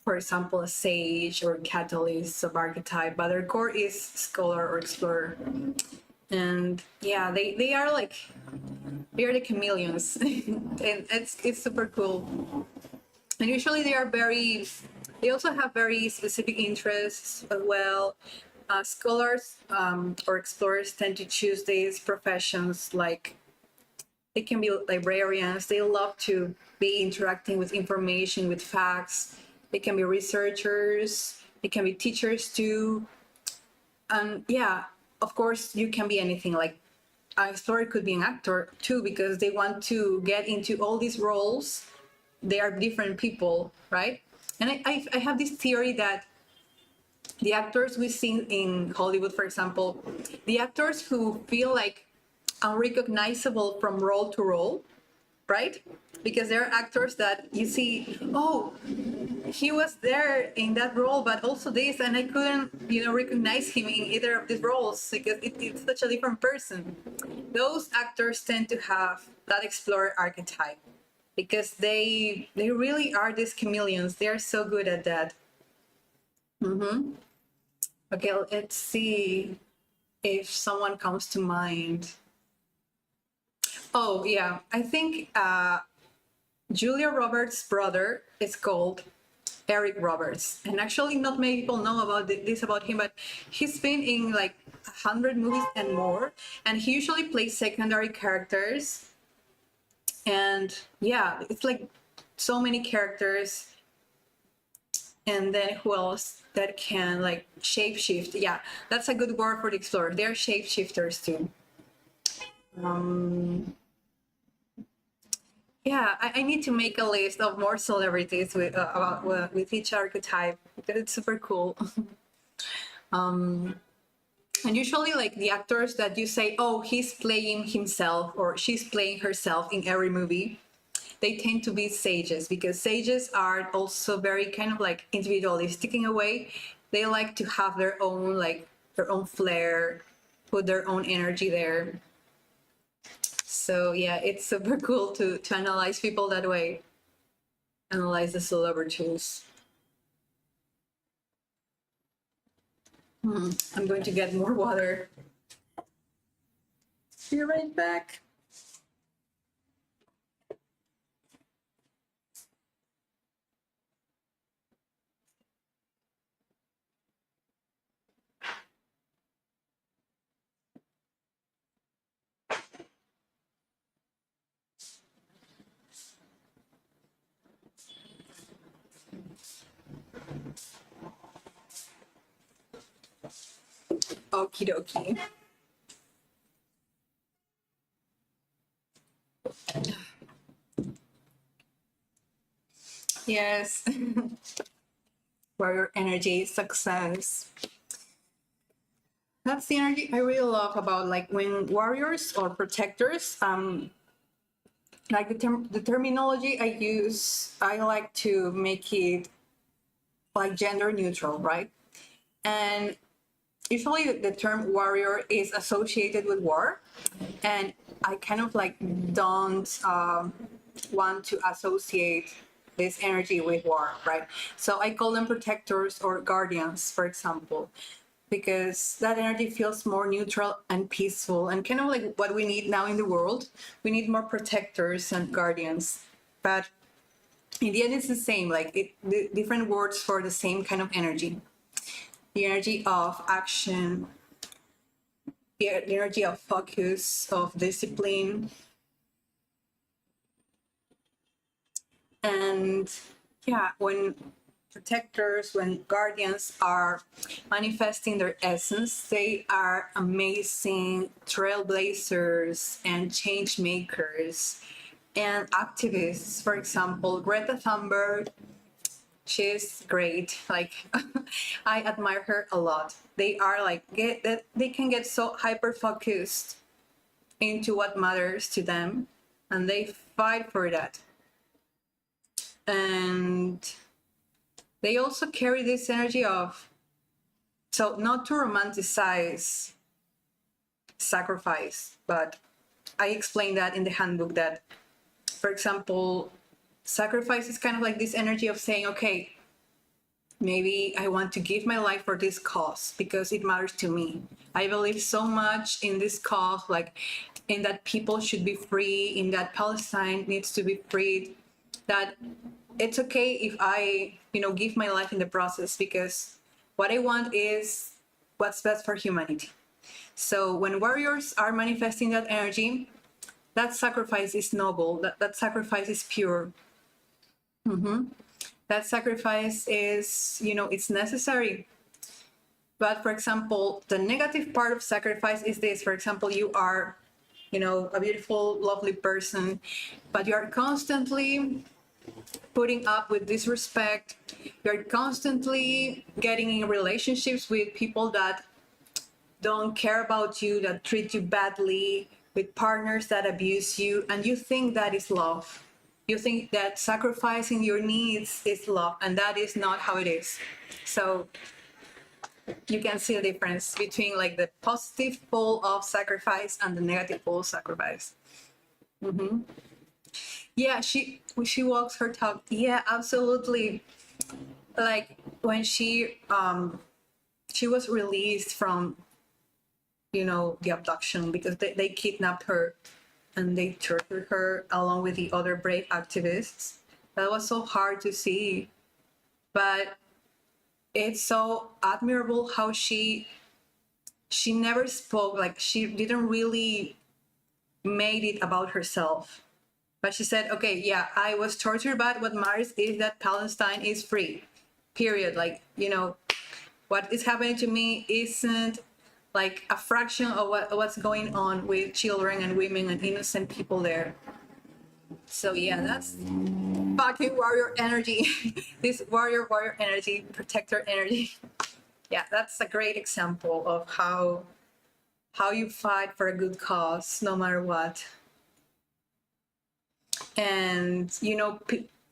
For example, a sage or catalyst of archetype, but their core is scholar or explorer. And yeah, they are like, they are the chameleons. And it's super cool. And usually they also have very specific interests as well. Scholars or explorers tend to choose these professions, like they can be librarians. They love to be interacting with information, with facts. They can be researchers. They can be teachers too. And yeah, of course, you can be anything. Like an explorer could be an actor too, because they want to get into all these roles. They are different people, right? And I have this theory that the actors we see in Hollywood, for example, the actors who feel like unrecognizable from role to role, right? Because there are actors that you see, oh, he was there in that role, but also this, and I couldn't, recognize him in either of these roles because it's such a different person. Those actors tend to have that explorer archetype because they really are these chameleons. They are so good at that. Okay, let's see if someone comes to mind. Oh yeah, I think Julia Roberts' brother is called Eric Roberts, and actually not many people know about this about him, but he's been in like 100 movies and more, and he usually plays secondary characters. And yeah, it's like so many characters. And then who else that can like shapeshift? Yeah, that's a good word for the explorer. They're shapeshifters too. Yeah, I need to make a list of more celebrities with with each archetype because it's super cool. And usually, like the actors that you say, oh, he's playing himself or she's playing herself in every movie, they tend to be sages because sages are also very kind of like individualistic in a way. They like to have their own flair, put their own energy there. So yeah, it's super cool to analyze people that way. Analyze the celebrities. I'm going to get more water. Be right back. Okie dokie. Yes. Warrior energy, success. That's the energy I really love about like when warriors or protectors, like the terminology I use, I like to make it like gender neutral, right? And usually the term warrior is associated with war, and I kind of like don't want to associate this energy with war, right? So I call them protectors or guardians, for example. because that energy feels more neutral and peaceful, and kind of like what we need now in the world. We need more protectors and guardians, but in the end it's the same, like the different words for the same kind of energy. The energy of action, the energy of focus, of discipline. And yeah, when protectors, when guardians are manifesting their essence, they are amazing trailblazers and change makers and activists. For example, Greta Thunberg, she's great. Like, I admire her a lot. They are like, they can get so hyper focused into what matters to them, and they fight for that. And they also carry this energy of, so not to romanticize sacrifice, but I explained that in the handbook that, for example, sacrifice is kind of like this energy of saying, okay, maybe I want to give my life for this cause because it matters to me. I believe so much in this cause, like in that people should be free, in that Palestine needs to be freed, that it's okay if I, give my life in the process, because what I want is what's best for humanity. So when warriors are manifesting that energy, that sacrifice is noble, that sacrifice is pure. That sacrifice is, it's necessary. But for example, the negative part of sacrifice is this. For example, you are, a beautiful, lovely person, but you are constantly putting up with disrespect. You're constantly getting in relationships with people that don't care about you, that treat you badly, with partners that abuse you, and you think that is love. You think that sacrificing your needs is love, and that is not how it is. So you can see the difference between like the positive pole of sacrifice and the negative pole of sacrifice. Yeah, she walks her talk. Yeah, absolutely. Like when she was released from, the abduction, because they kidnapped her and they tortured her along with the other brave activists. That was so hard to see, but it's so admirable how she never spoke, like she didn't really made it about herself. But she said, okay, yeah, I was tortured, but what matters is that Palestine is free, period. Like, what is happening to me isn't like a fraction of what's going on with children and women and innocent people there. So yeah, that's fucking warrior energy. This warrior energy, protector energy. Yeah, that's a great example of how you fight for a good cause, no matter what. And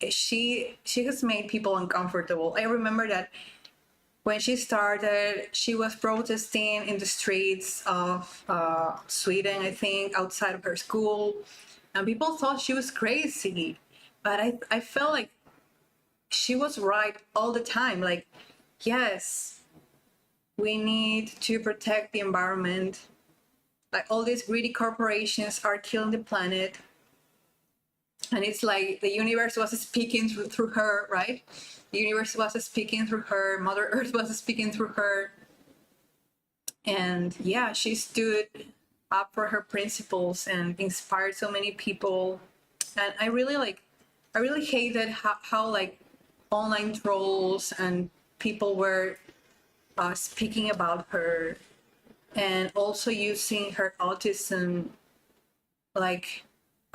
she has made people uncomfortable. I remember that when she started, she was protesting in the streets of Sweden, I think, outside of her school, and people thought she was crazy. But I felt like she was right all the time. Like, yes, we need to protect the environment. Like, all these greedy corporations are killing the planet. And it's like the universe was speaking through her, right? The universe was speaking through her. Mother Earth was speaking through her. And yeah, she stood up for her principles and inspired so many people. And I really hated how like online trolls and people were speaking about her, and also using her autism like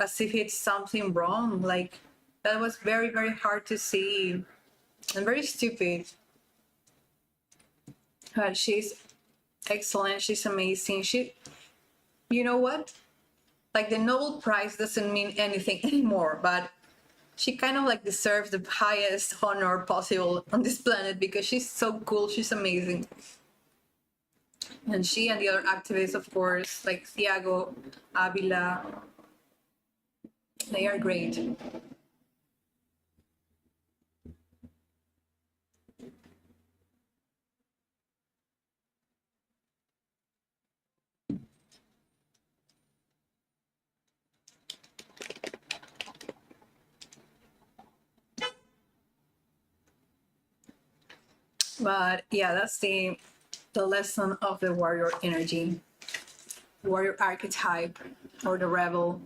as if it's something wrong. Like, that was very, very hard to see and very stupid. But she's excellent. She's amazing. You know what? Like, the Nobel Prize doesn't mean anything anymore, but she kind of like deserves the highest honor possible on this planet because she's so cool. She's amazing. And she and the other activists, of course, like Thiago Avila, they are great. But yeah, that's the lesson of the warrior energy, warrior archetype, or the rebel.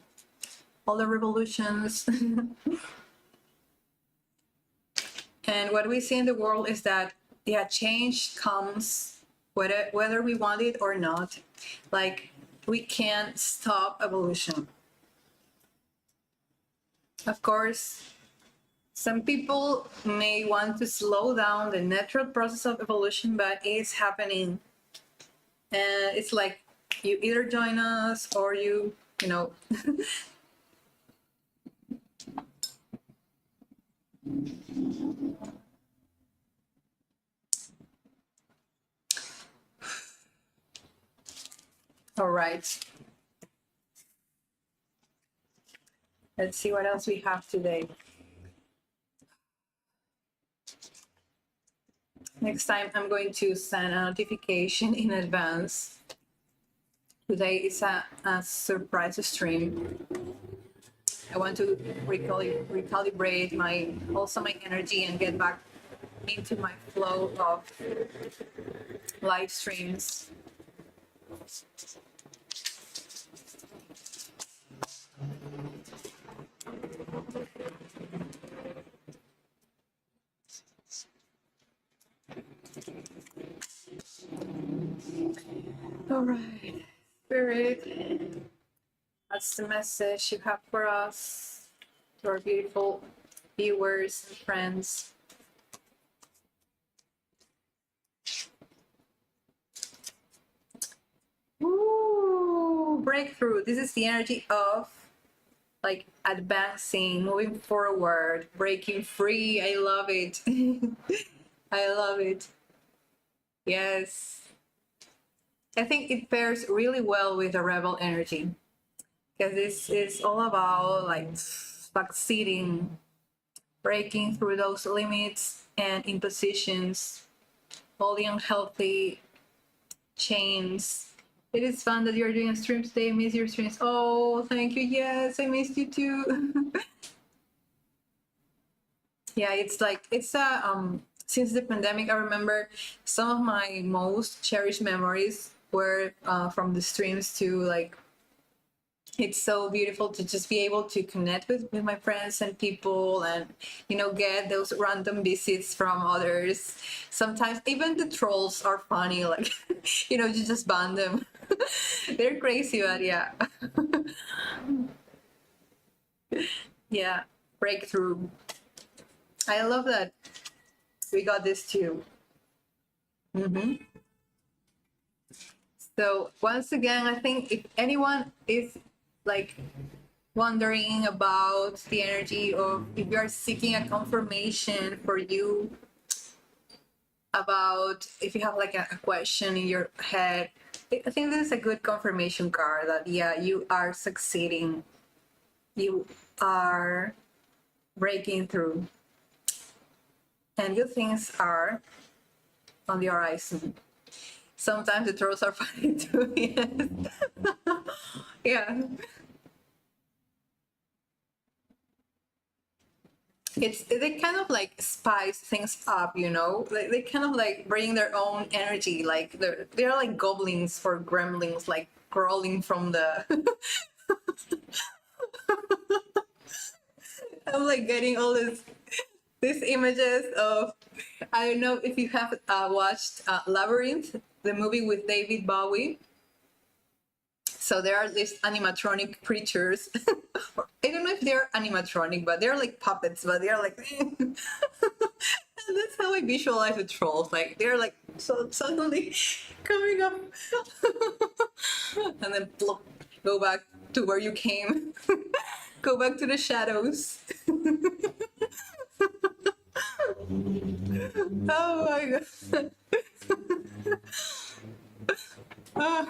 All the revolutions. And what we see in the world is that, yeah, change comes whether we want it or not. Like, we can't stop evolution. Of course, some people may want to slow down the natural process of evolution, but it's happening. And it's like, you either join us or you know. All right. Let's see what else we have today. Next time, I'm going to send a notification in advance. Today is a surprise stream. I want to recalibrate my energy and get back into my flow of live streams. All right, Spirit, that's the message you have for us, to our beautiful viewers and friends. Ooh, breakthrough. This is the energy of like advancing, moving forward, breaking free. I love it. I love it. Yes. I think it pairs really well with the rebel energy, because this is all about like succeeding, breaking through those limits and impositions, all the unhealthy chains. It is fun that you're doing a stream today. I miss your streams. Oh, thank you. Yes, I missed you too. Yeah, it's like, it's since the pandemic, I remember some of my most cherished memories were from the streams too. Like, it's so beautiful to just be able to connect with my friends and people, and get those random visits from others. Sometimes even the trolls are funny, like you just ban them. They're crazy, but yeah. Yeah, breakthrough. I love that we got this too. So once again, I think if anyone is like wondering about the energy, of if you are seeking a confirmation for you, about if you have like a question in your head, I think this is a good confirmation card that, yeah, you are succeeding, you are breaking through, and good things are on the horizon. Sometimes the trolls are funny too. Yes. Yeah. They kind of like spice things up, like they kind of like bring their own energy, like they're like goblins for gremlins, like crawling from the I'm like getting all these images of, I don't know if you have watched Labyrinth, the movie with David Bowie. So there are these animatronic creatures. I don't know if they're animatronic, but they're like puppets, but they're like and that's how I visualize the trolls. Like, they're like so suddenly coming up and then plop, go back to where you came. Go back to the shadows. Oh my god. Oh.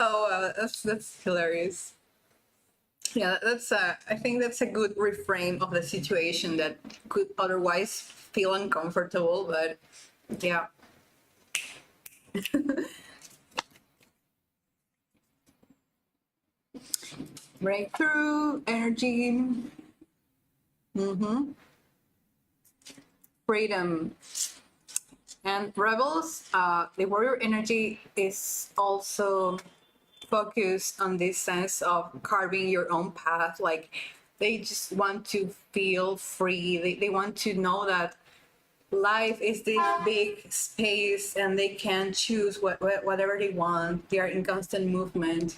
Oh, that's hilarious. Yeah, I think that's a good reframe of the situation that could otherwise feel uncomfortable, but yeah. Breakthrough energy. Freedom. And rebels, the warrior energy is also focused on this sense of carving your own path. Like they just want to feel free. They want to know that life is this big space and they can choose whatever they want. They are in constant movement.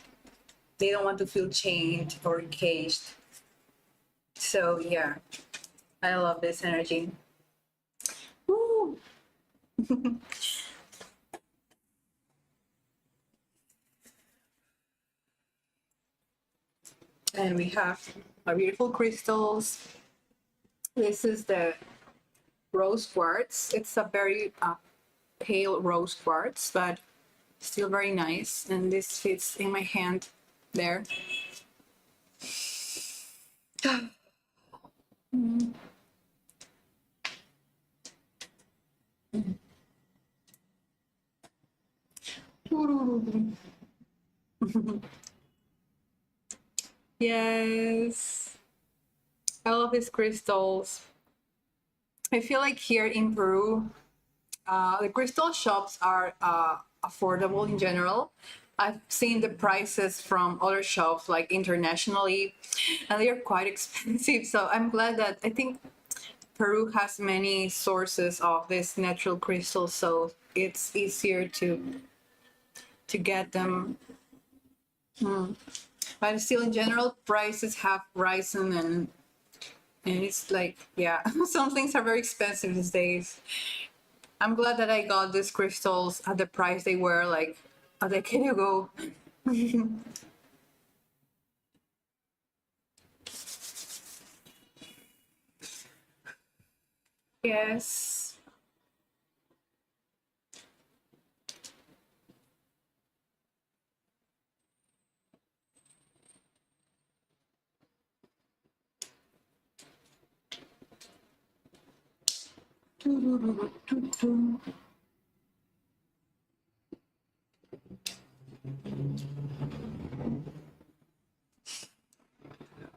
They don't want to feel chained or caged. So yeah, I love this energy. Woo. And we have our beautiful crystals. This is the rose quartz. It's a very pale rose quartz, but still very nice. And this fits in my hand there. Yes, I love these crystals. I feel like here in Peru, the crystal shops are affordable in general. I've seen the prices from other shops like internationally, and they are quite expensive. So I'm glad that I think Peru has many sources of this natural crystals, so it's easier to get them. But still, in general, prices have risen, and it's like, yeah, some things are very expensive these days. I'm glad that I got these crystals at the price they were like a decade ago. Yes.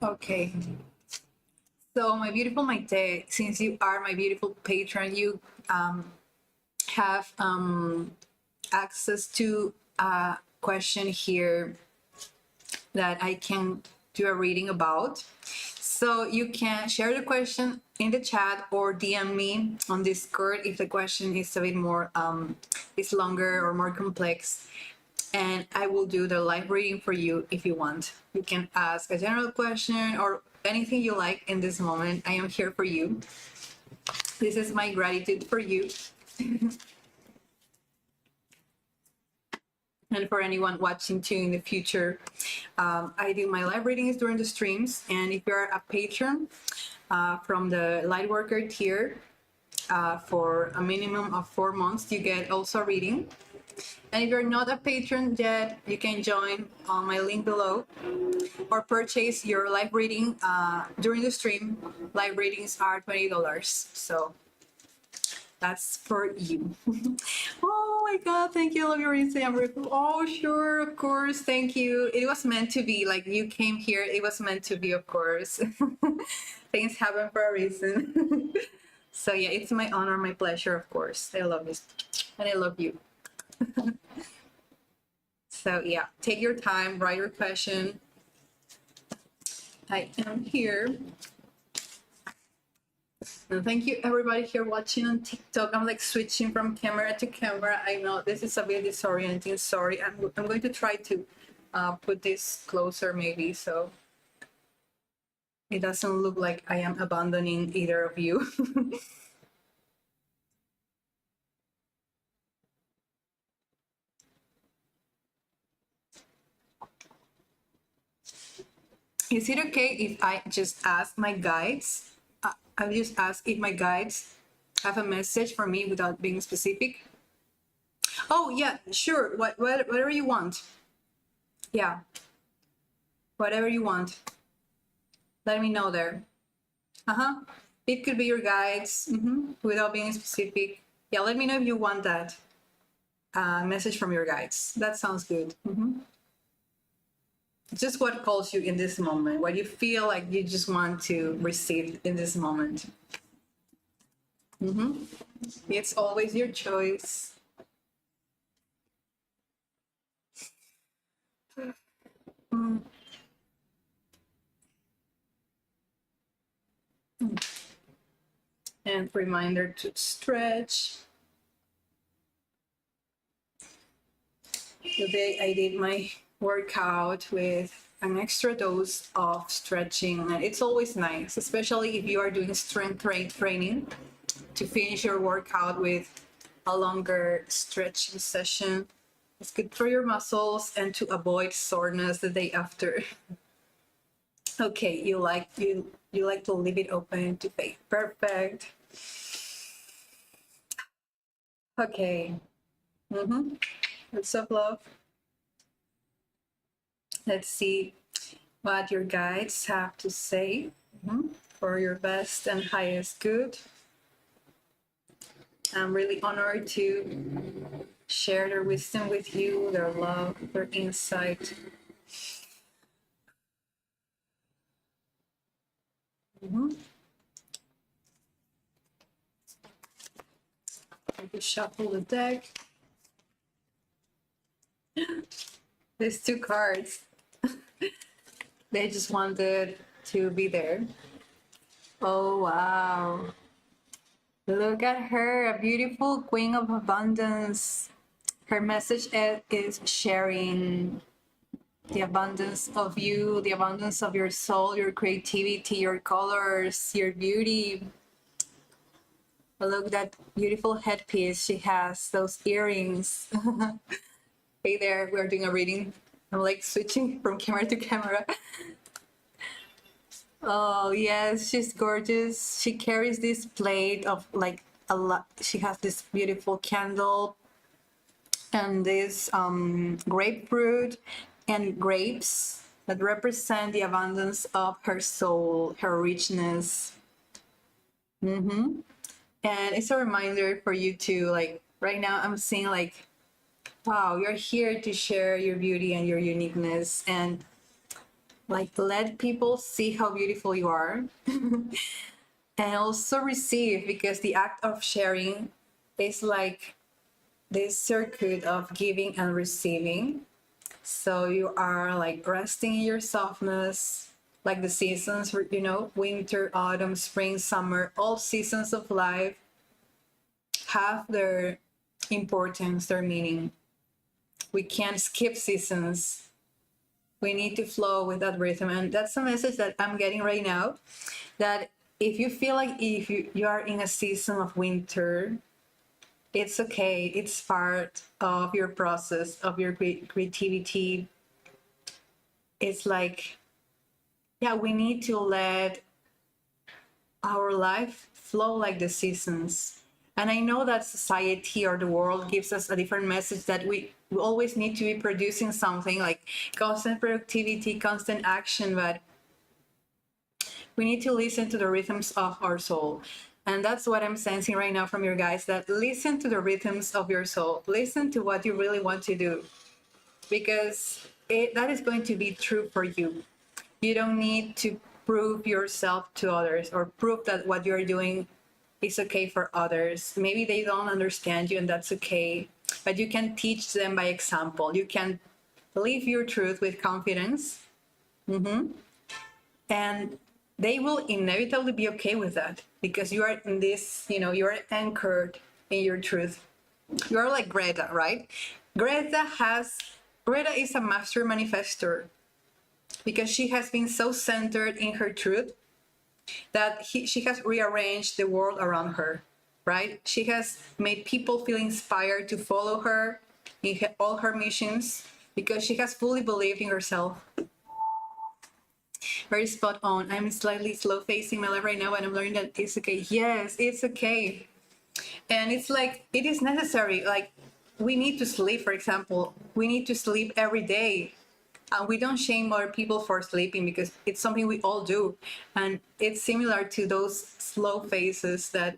Okay. So, my beautiful Maite, since you are my beautiful patron, you have access to a question here that I can do a reading about. So you can share the question in the chat or DM me on Discord if the question is a bit more, is longer or more complex. And I will do the live reading for you if you want. You can ask a general question or anything you like in this moment. I am here for you. This is my gratitude for you. And for anyone watching too in the future, I do my live readings during the streams. And if you're a patron from the Lightworker tier, for a minimum of 4 months, you get also a reading. And if you're not a patron yet, you can join on my link below or purchase your live reading during the stream. Live readings are $20. So that's for you. Oh my God, thank you. I love your Instagram. Oh, sure, of course. Thank you. It was meant to be. Like you came here, it was meant to be, of course. Things happen for a reason. So yeah, it's my honor, my pleasure, of course. I love this. And I love you. So yeah, take your time, write your question. I am here. And thank you everybody here watching on TikTok. I'm like switching from camera to camera. I know this is a bit disorienting. Sorry. I'm going to try to put this closer maybe so it doesn't look like I am abandoning either of you. Is it okay if I just ask my guides? I'll just ask if my guides have a message for me without being specific. Oh yeah, sure. Whatever you want. Yeah. Whatever you want. Let me know there. It could be your guides without being specific. Yeah, let me know if you want that message from your guides. That sounds good. just what calls you in this moment, what you feel like you just want to receive in this moment. It's always your choice. And reminder to stretch. Today I did my workout with an extra dose of stretching, and it's always nice, especially if you are doing strength training, to finish your workout with a longer stretching session. It's good for your muscles and to avoid soreness the day after. Okay, you like to leave it open to fade. Perfect. Okay. Lots of love. Let's see what your guides have to say for your best and highest good. I'm really honored to share their wisdom with you, their love, their insight. Maybe shuffle the deck. These two cards, they just wanted to be there. Oh, wow. Look at her, a beautiful queen of abundance. Her message is sharing the abundance of you, the abundance of your soul, your creativity, your colors, your beauty. Look at that beautiful headpiece she has, those earrings. Hey there, we're doing a reading. I'm like switching from camera to camera. Oh yes, she's gorgeous. She carries this plate of like a lot. She has this beautiful candle and this grapefruit and grapes that represent the abundance of her soul, her richness. And it's a reminder for you to, like, right now I'm seeing like, wow, you're here to share your beauty and your uniqueness, and like let people see how beautiful you are. And also receive, because the act of sharing is like this circuit of giving and receiving. So you are like resting in your softness, like the seasons, you know, winter, autumn, spring, summer, all seasons of life have their importance, their meaning. We can't skip seasons. We need to flow with that rhythm. And that's a message that I'm getting right now, that if you feel like if you are in a season of winter, it's okay. It's part of your process, of your creativity. It's like, yeah, we need to let our life flow like the seasons. And I know that society or the world gives us a different message, that we always need to be producing something, like constant productivity, constant action, but we need to listen to the rhythms of our soul. And that's what I'm sensing right now from your guys, that listen to the rhythms of your soul. Listen to what you really want to do, because that is going to be true for you. You don't need to prove yourself to others or prove that what you're doing is okay for others. Maybe they don't understand you, and that's okay. But you can teach them by example. You can live your truth with confidence. And they will inevitably be okay with that, because you are in this, you know, you're anchored in your truth. You're like Greta, right? Greta is a master manifestor, because she has been so centered in her truth that she has rearranged the world around her, right? She has made people feel inspired to follow her in all her missions, because she has fully believed in herself. Very spot on. I'm slightly slow facing my life right now, and I'm learning that it's okay. Yes, it's okay. And it's like, it is necessary. Like, we need to sleep, for example. We need to sleep every day. And we don't shame other people for sleeping, because it's something we all do. And it's similar to those slow phases that,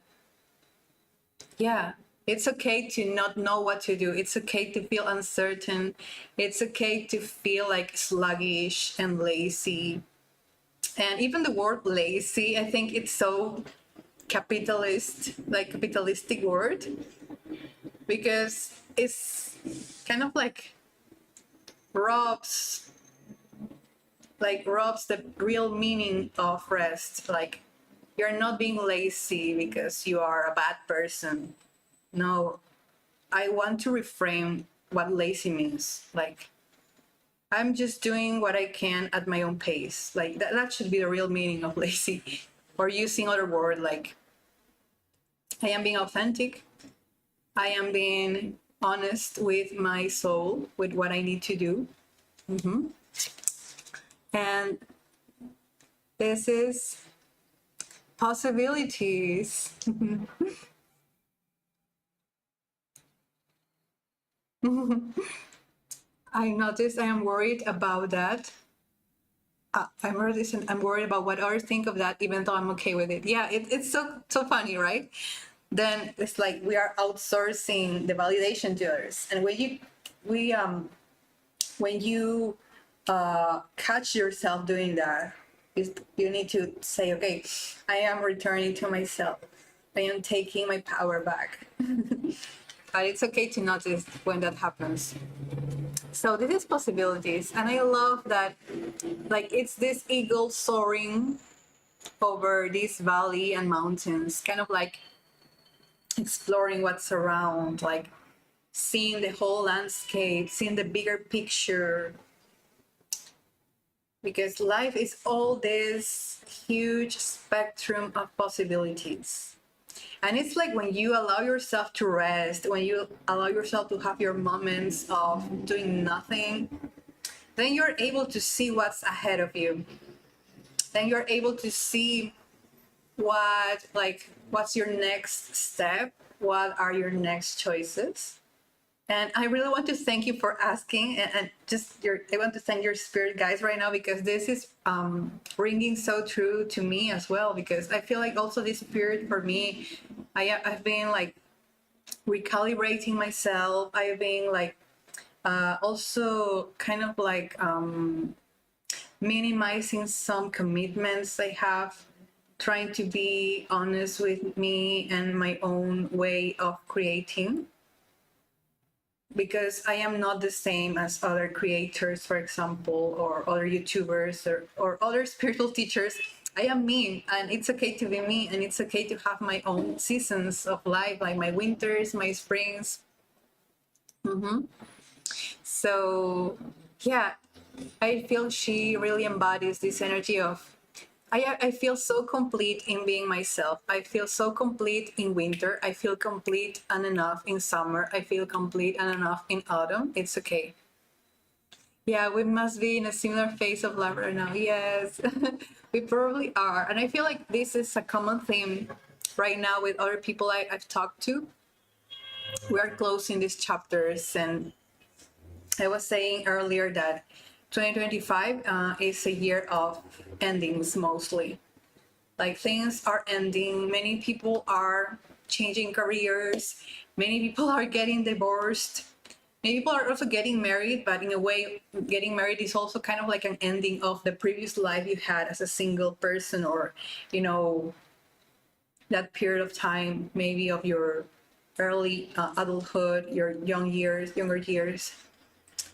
yeah, It's okay to not know what to do. It's okay to feel uncertain. It's okay to feel like sluggish and lazy. And even the word lazy, I think it's so capitalistic word, because it's kind of like robs the real meaning of rest. Like, you're not being lazy because you are a bad person. No, I want to reframe what lazy means. Like, I'm just doing what I can at my own pace. Like, that should be the real meaning of lazy. Or using other word like, I am being authentic. I am being honest with my soul, with what I need to do. And this is possibilities. I noticed I am worried about that. I'm worried about what others think of that, even though I'm okay with it. Yeah, it's so funny, right? Then it's like we are outsourcing the validation to others. And when you catch yourself doing that, you need to say, okay, I am returning to myself. I am taking my power back. But it's okay to notice when that happens. So this is possibilities, and I love that, like, it's this eagle soaring over this valley and mountains, kind of like exploring what's around, like seeing the whole landscape, seeing the bigger picture, because life is all this huge spectrum of possibilities. And it's like when you allow yourself to rest, when you allow yourself to have your moments of doing nothing, then you're able to see what's ahead of you. Then you're able to see what's your next step, what are your next choices. And I really want to thank you for asking, and I want to thank your spirit guides right now, because this is ringing so true to me as well, because I feel like also this spirit for me, I've been like recalibrating myself. I've been like also kind of like minimizing some commitments I have, trying to be honest with me and my own way of creating, because I am not the same as other creators, for example, or other YouTubers or other spiritual teachers. I am me, and it's okay to be me, and it's okay to have my own seasons of life, like my winters, my springs. So, yeah, I feel she really embodies this energy of, I feel so complete in being myself. I feel so complete in winter. I feel complete and enough in summer. I feel complete and enough in autumn. It's okay. Yeah, we must be in a similar phase of life right now. Yes, we probably are. And I feel like this is a common theme right now with other people I've talked to. We are closing these chapters, and I was saying earlier that 2025 is a year of endings mostly. Like, things are ending. Many people are changing careers. Many people are getting divorced. Many people are also getting married, but in a way, getting married is also kind of like an ending of the previous life you had as a single person, or, that period of time, maybe of your early adulthood, your younger years.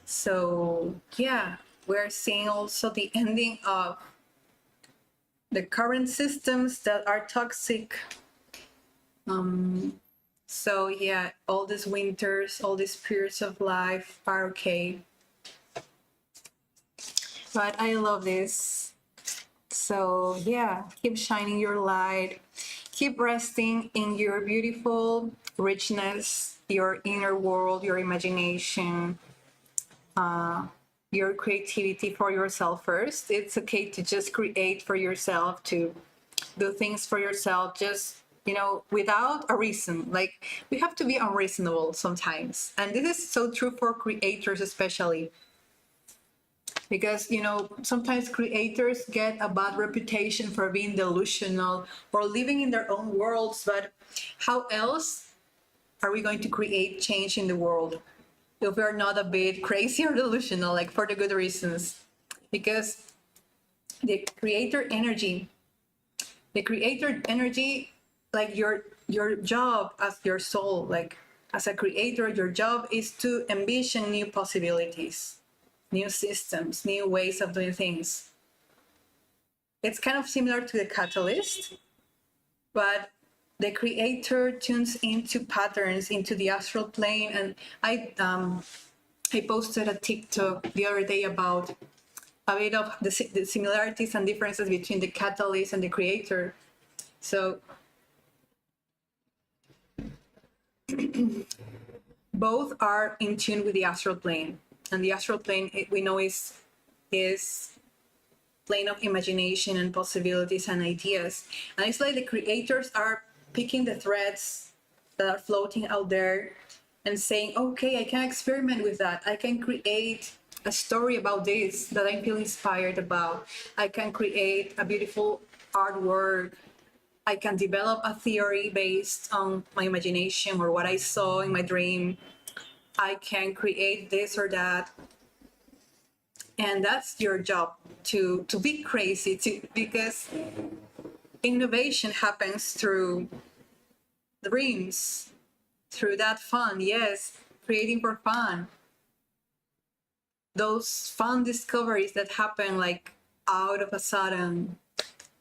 So, yeah, we're seeing also the ending of the current systems that are toxic. So yeah, all these winters, all these periods of life are okay. But I love this. So yeah, keep shining your light. Keep resting in your beautiful richness, your inner world, your imagination, your creativity for yourself first. It's okay to just create for yourself, to do things for yourself, just without a reason. Like, we have to be unreasonable sometimes, and this is so true for creators especially, because sometimes creators get a bad reputation for being delusional or living in their own worlds. But how else are we going to create change in the world if we're not a bit crazy or delusional, like for the good reasons? Because the creator energy, like your job as your soul, like as a creator, your job is to envision new possibilities, new systems, new ways of doing things. It's kind of similar to the catalyst, but the creator tunes into patterns, into the astral plane. And I posted a TikTok the other day about a bit of the similarities and differences between the catalyst and the creator. So both are in tune with the astral plane, and the astral plane, we know, is plane of imagination and possibilities and ideas. And it's like the creators are picking the threads that are floating out there and saying, okay, I can experiment with that. I can create a story about this that I feel inspired about. I can create a beautiful artwork. I can develop a theory based on my imagination or what I saw in my dream. I can create this or that. And that's your job, to be crazy, because innovation happens through dreams, through that fun. Yes, creating for fun. Those fun discoveries that happen like out of a sudden.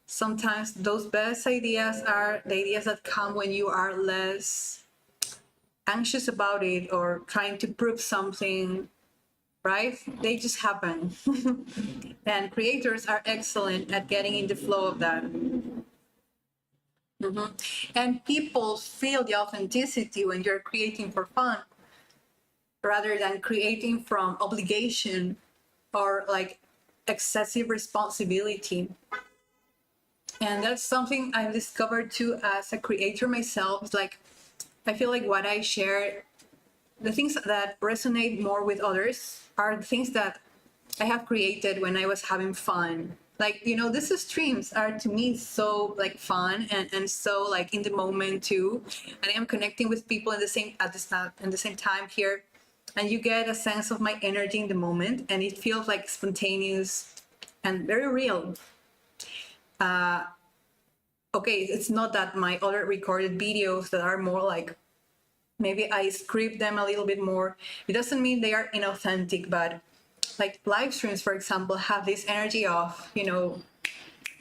Sometimes those best ideas are the ideas that come when you are less anxious about it or trying to prove something, right? They just happen. And creators are excellent at getting in the flow of that. And people feel the authenticity when you're creating for fun rather than creating from obligation or like excessive responsibility. And that's something I've discovered too as a creator myself. It's like, I feel like what I share, the things that resonate more with others are the things that I have created when I was having fun. Like, you know, these streams are to me so like fun and so like in the moment too. And I am connecting with people in the same time here. And you get a sense of my energy in the moment, and it feels like spontaneous and very real. Okay, it's not that my other recorded videos that are more like, maybe I script them a little bit more. It doesn't mean they are inauthentic, but like live streams, for example, have this energy of, you know,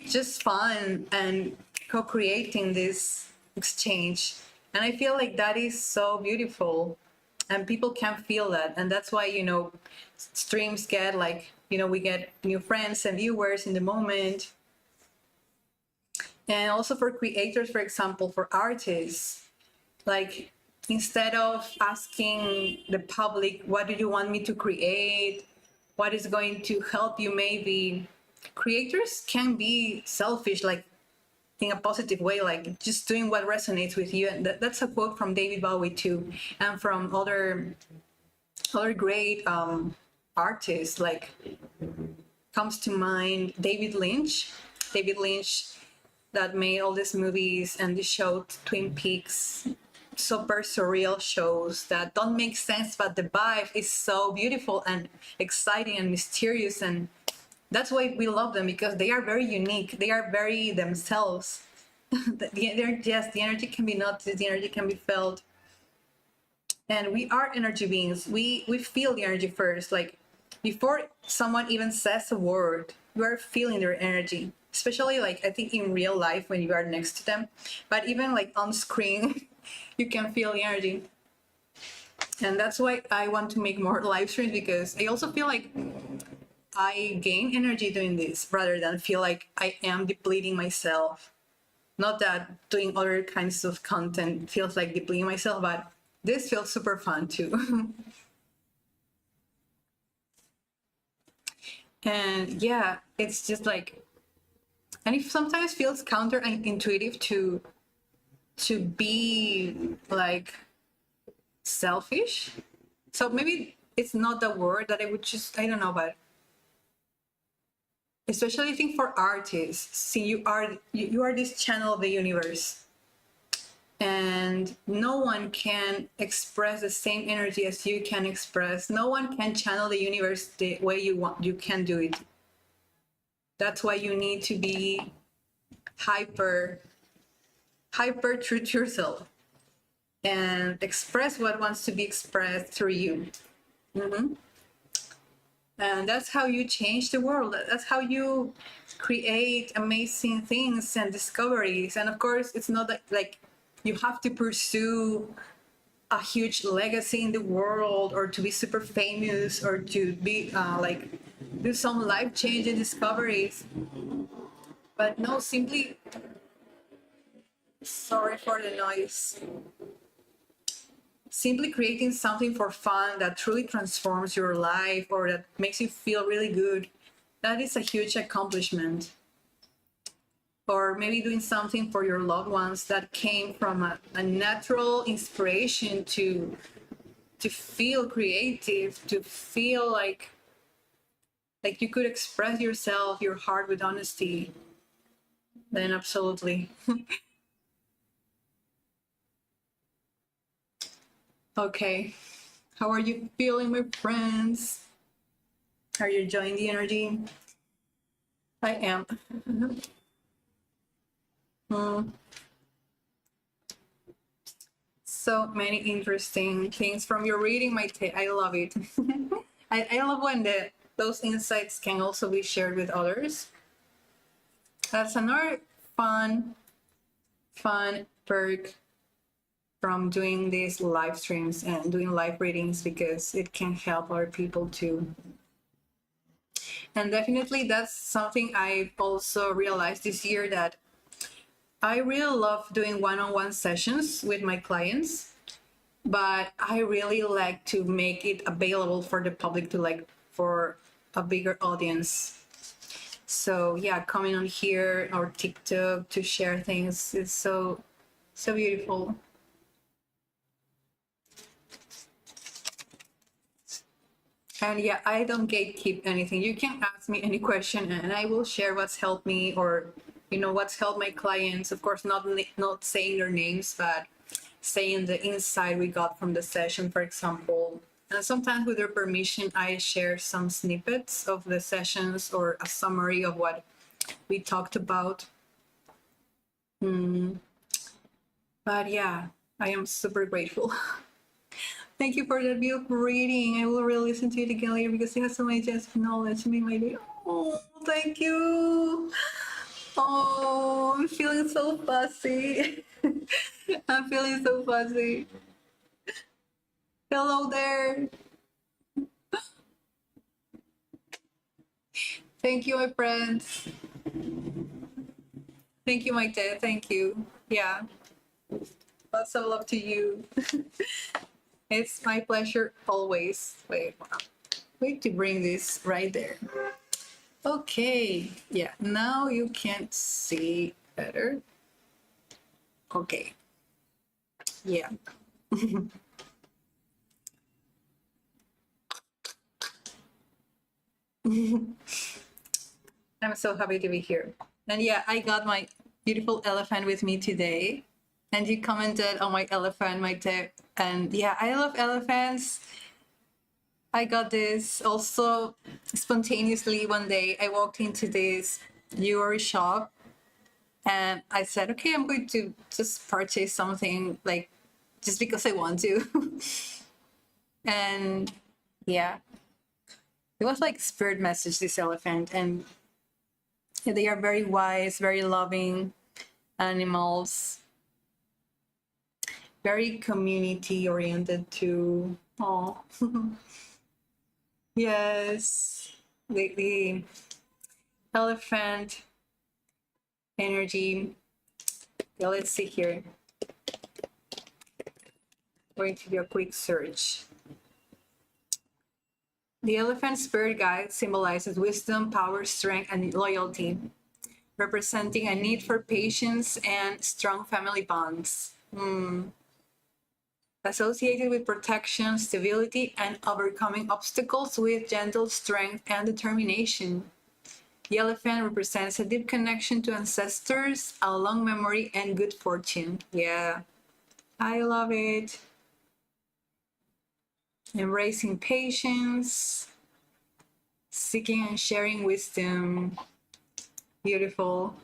just fun and co-creating this exchange. And I feel like that is so beautiful, and people can feel that. And that's why, you know, streams get like, you know, we get new friends and viewers in the moment. And also for creators, for example, for artists, like instead of asking the public, what do you want me to create? What is going to help you? Maybe creators can be selfish, like in a positive way, like just doing what resonates with you. And that's a quote from David Bowie too, and from other great artists. Like comes to mind David Lynch, that made all these movies and the show Twin Peaks, super surreal shows that don't make sense, but the vibe is so beautiful and exciting and mysterious. And that's why we love them, because they are very unique. They are very themselves. The energy can be noticed, the energy can be felt. And we are energy beings. We feel the energy first. Like before someone even says a word, you are feeling their energy. Especially like I think in real life when you are next to them, but even like on screen, you can feel the energy. And that's why I want to make more live streams, because I also feel like I gain energy doing this rather than feel like I am depleting myself. Not that doing other kinds of content feels like depleting myself, but this feels super fun too. And yeah, it's just like, and it sometimes feels counterintuitive to be like selfish. So maybe it's not the word that I would just, I don't know, but especially I think for artists, see, you are this channel of the universe, and no one can express the same energy as you can express. No one can channel the universe the way you can do it. That's why you need to be hyper true to yourself and express what wants to be expressed through you. And that's how you change the world. That's how you create amazing things and discoveries. And of course, it's not like you have to pursue a huge legacy in the world, or to be super famous, or to be like do some life-changing discoveries. But no, simply, sorry for the noise, simply creating something for fun that truly transforms your life, or that makes you feel really good, that is a huge accomplishment. Or maybe doing something for your loved ones that came from a natural inspiration to feel creative, to feel like you could express yourself, your heart, with honesty, then absolutely. Okay, how are you feeling, my friends? Are you enjoying the energy? I am. So many interesting things from your reading, I love it. I love when those insights can also be shared with others. That's another fun perk from doing these live streams and doing live readings, because it can help other people too. And definitely that's something I've also realized this year, that I really love doing one-on-one sessions with my clients, but I really like to make it available for the public, to like for a bigger audience. So yeah, coming on here or TikTok to share things is so beautiful. And yeah, I don't gatekeep anything. You can ask me any question and I will share what's helped me, or what's helped my clients. Of course, not saying their names, but saying the insight we got from the session, for example. And sometimes with their permission, I share some snippets of the sessions or a summary of what we talked about. But yeah, I am super grateful. Thank you for that beautiful reading. I will really listen to it again later, because it has so many gems of knowledge to make my day. Oh, thank you. Oh, I'm feeling so fuzzy. I'm feeling so fuzzy. Hello there. Thank you, my friends. Thank you, my dad. Thank you. Yeah. Lots of love to you. It's my pleasure always. Wait to bring this right there. Okay. Yeah, now you can see better. Okay. Yeah. I'm so happy to be here. And yeah, I got my beautiful elephant with me today. And you commented on my elephant, my tip. And yeah, I love elephants. I got this also spontaneously one day. I walked into this jewelry shop and I said, okay, I'm going to just purchase something, like just because I want to. And yeah, it was like spirit message, this elephant. And they are very wise, very loving animals, very community oriented too. Oh. Yes, the elephant energy. Yeah, let's see here. Going to do a quick search. The elephant spirit guide symbolizes wisdom, power, strength, and loyalty, representing a need for patience and strong family bonds. Associated with protection, stability, and overcoming obstacles with gentle strength and determination. The elephant represents a deep connection to ancestors, a long memory, and good fortune. Yeah. I love it. Embracing patience, seeking and sharing wisdom. Beautiful.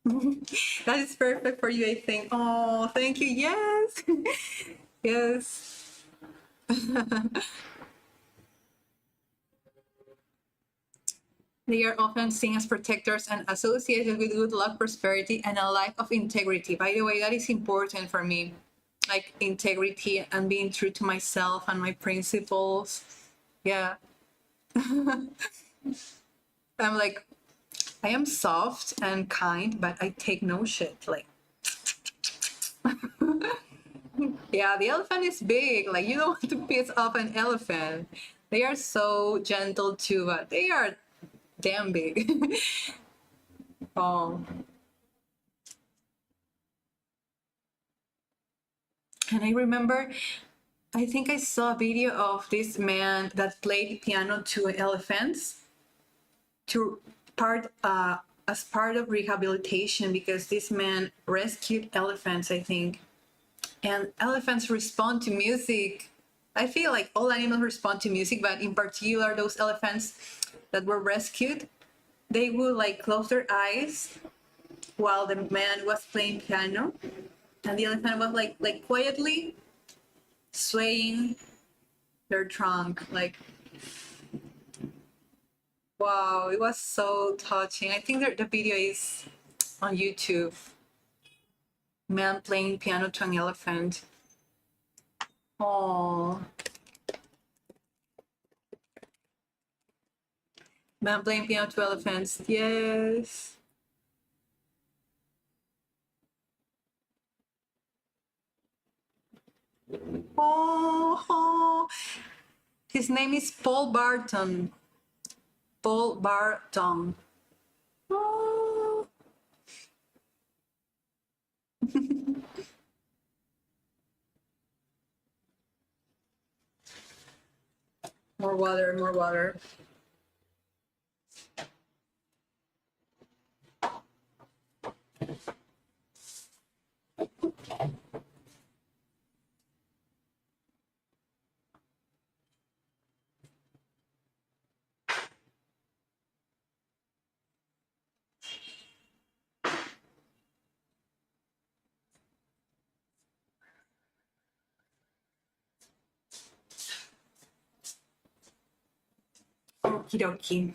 That is perfect for you, I think. Oh, thank you. Yes. Yes. They are often seen as protectors and associated with good luck, prosperity, and a life of integrity. By the way, that is important for me. Like integrity and being true to myself and my principles. Yeah. I'm like, I am soft and kind, but I take no shit. Like, yeah, the elephant is big. Like, you don't want to piss off an elephant. They are so gentle too, but they are damn big. Oh. And I remember, I think I saw a video of this man that played piano to elephants to part as part of rehabilitation, because this man rescued elephants, I think. And elephants respond to music. I feel like all animals respond to music, but in particular those elephants that were rescued, they would like close their eyes while the man was playing piano, and the elephant was like quietly swaying their trunk. Like, wow, it was so touching. I think that the video is on YouTube. Man playing piano to an elephant. Oh, man playing piano to elephants. Yes. Oh, his name is Paul Barton. Paul Barton. Oh. More water, more water. Okie dokie.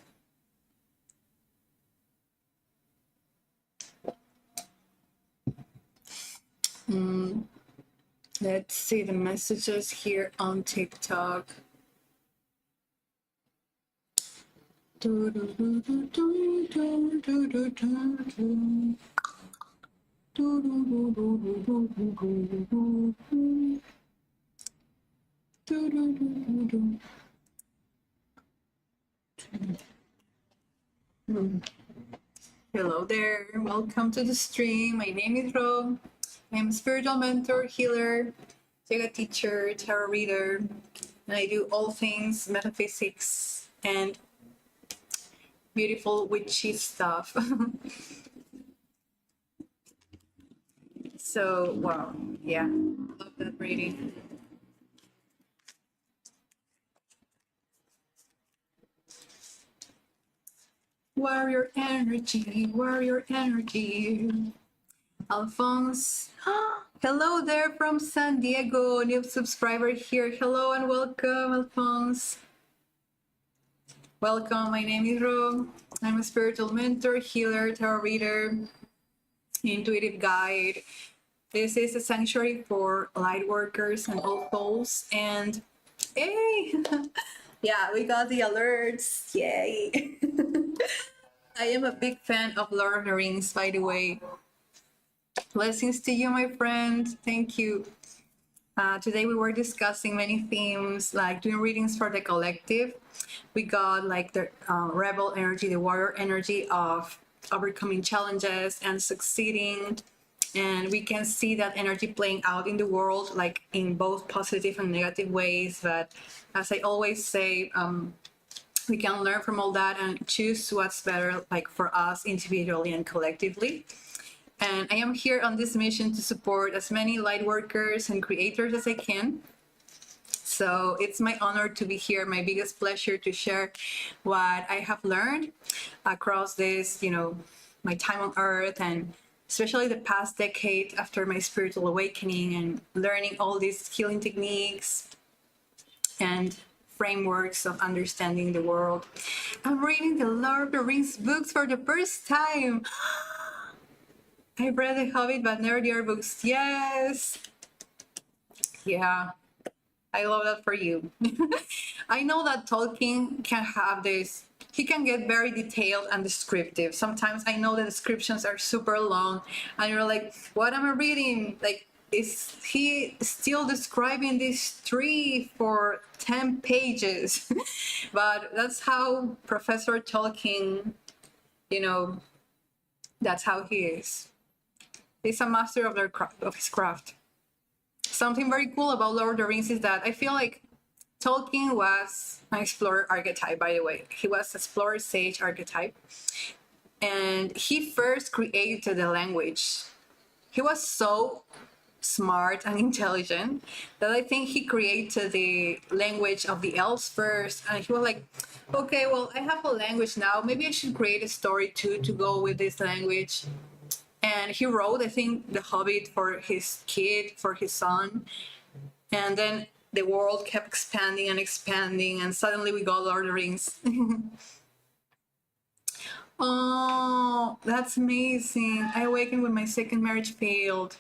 Let's see the messages here on TikTok. Hello there, welcome to the stream. My name is Ro. I'm a spiritual mentor, healer, yoga teacher, tarot reader, and I do all things metaphysics and beautiful witchy stuff. So, wow, yeah, love that reading. Warrior energy, warrior energy. Alphonse, hello there from San Diego, new subscriber here. Hello and welcome, Alphonse. Welcome, my name is Ro. I'm a spiritual mentor, healer, tarot reader, intuitive guide. This is a sanctuary for light workers and all souls. And hey, yeah, we got the alerts. Yay. I am a big fan of Lord of the Rings, by the way. Blessings to you, my friend. Thank you. Today we were discussing many themes, like doing readings for the collective. We got like the rebel energy, the warrior energy of overcoming challenges and succeeding. And we can see that energy playing out in the world, like in both positive and negative ways. But as I always say, we can learn from all that and choose what's better, like for us individually and collectively. And I am here on this mission to support as many light workers and creators as I can. So it's my honor to be here, my biggest pleasure to share what I have learned across this, my time on earth, and especially the past decade after my spiritual awakening and learning all these healing techniques and frameworks of understanding the world. I'm reading the Lord of the Rings books for the first time. I've read The Hobbit, but never the other books. Yes. Yeah. I love that for you. I know that Tolkien can have this, he can get very detailed and descriptive. Sometimes I know the descriptions are super long and you're like, what am I reading? Like, is he still describing this tree for 10 pages? But that's how Professor Tolkien, that's how he is. He's a master of his craft. Something very cool about Lord of the Rings is that I feel like Tolkien was an explorer archetype, by the way. He was an explorer sage archetype. And he first created the language. He was so smart and intelligent that I think he created the language of the elves first. And he was like, okay, well, I have a language now. Maybe I should create a story too to go with this language. And he wrote, I think, The Hobbit for his kid, for his son. And then the world kept expanding and expanding, and suddenly we got Lord of the Rings. Oh, that's amazing. I awakened when my second marriage failed.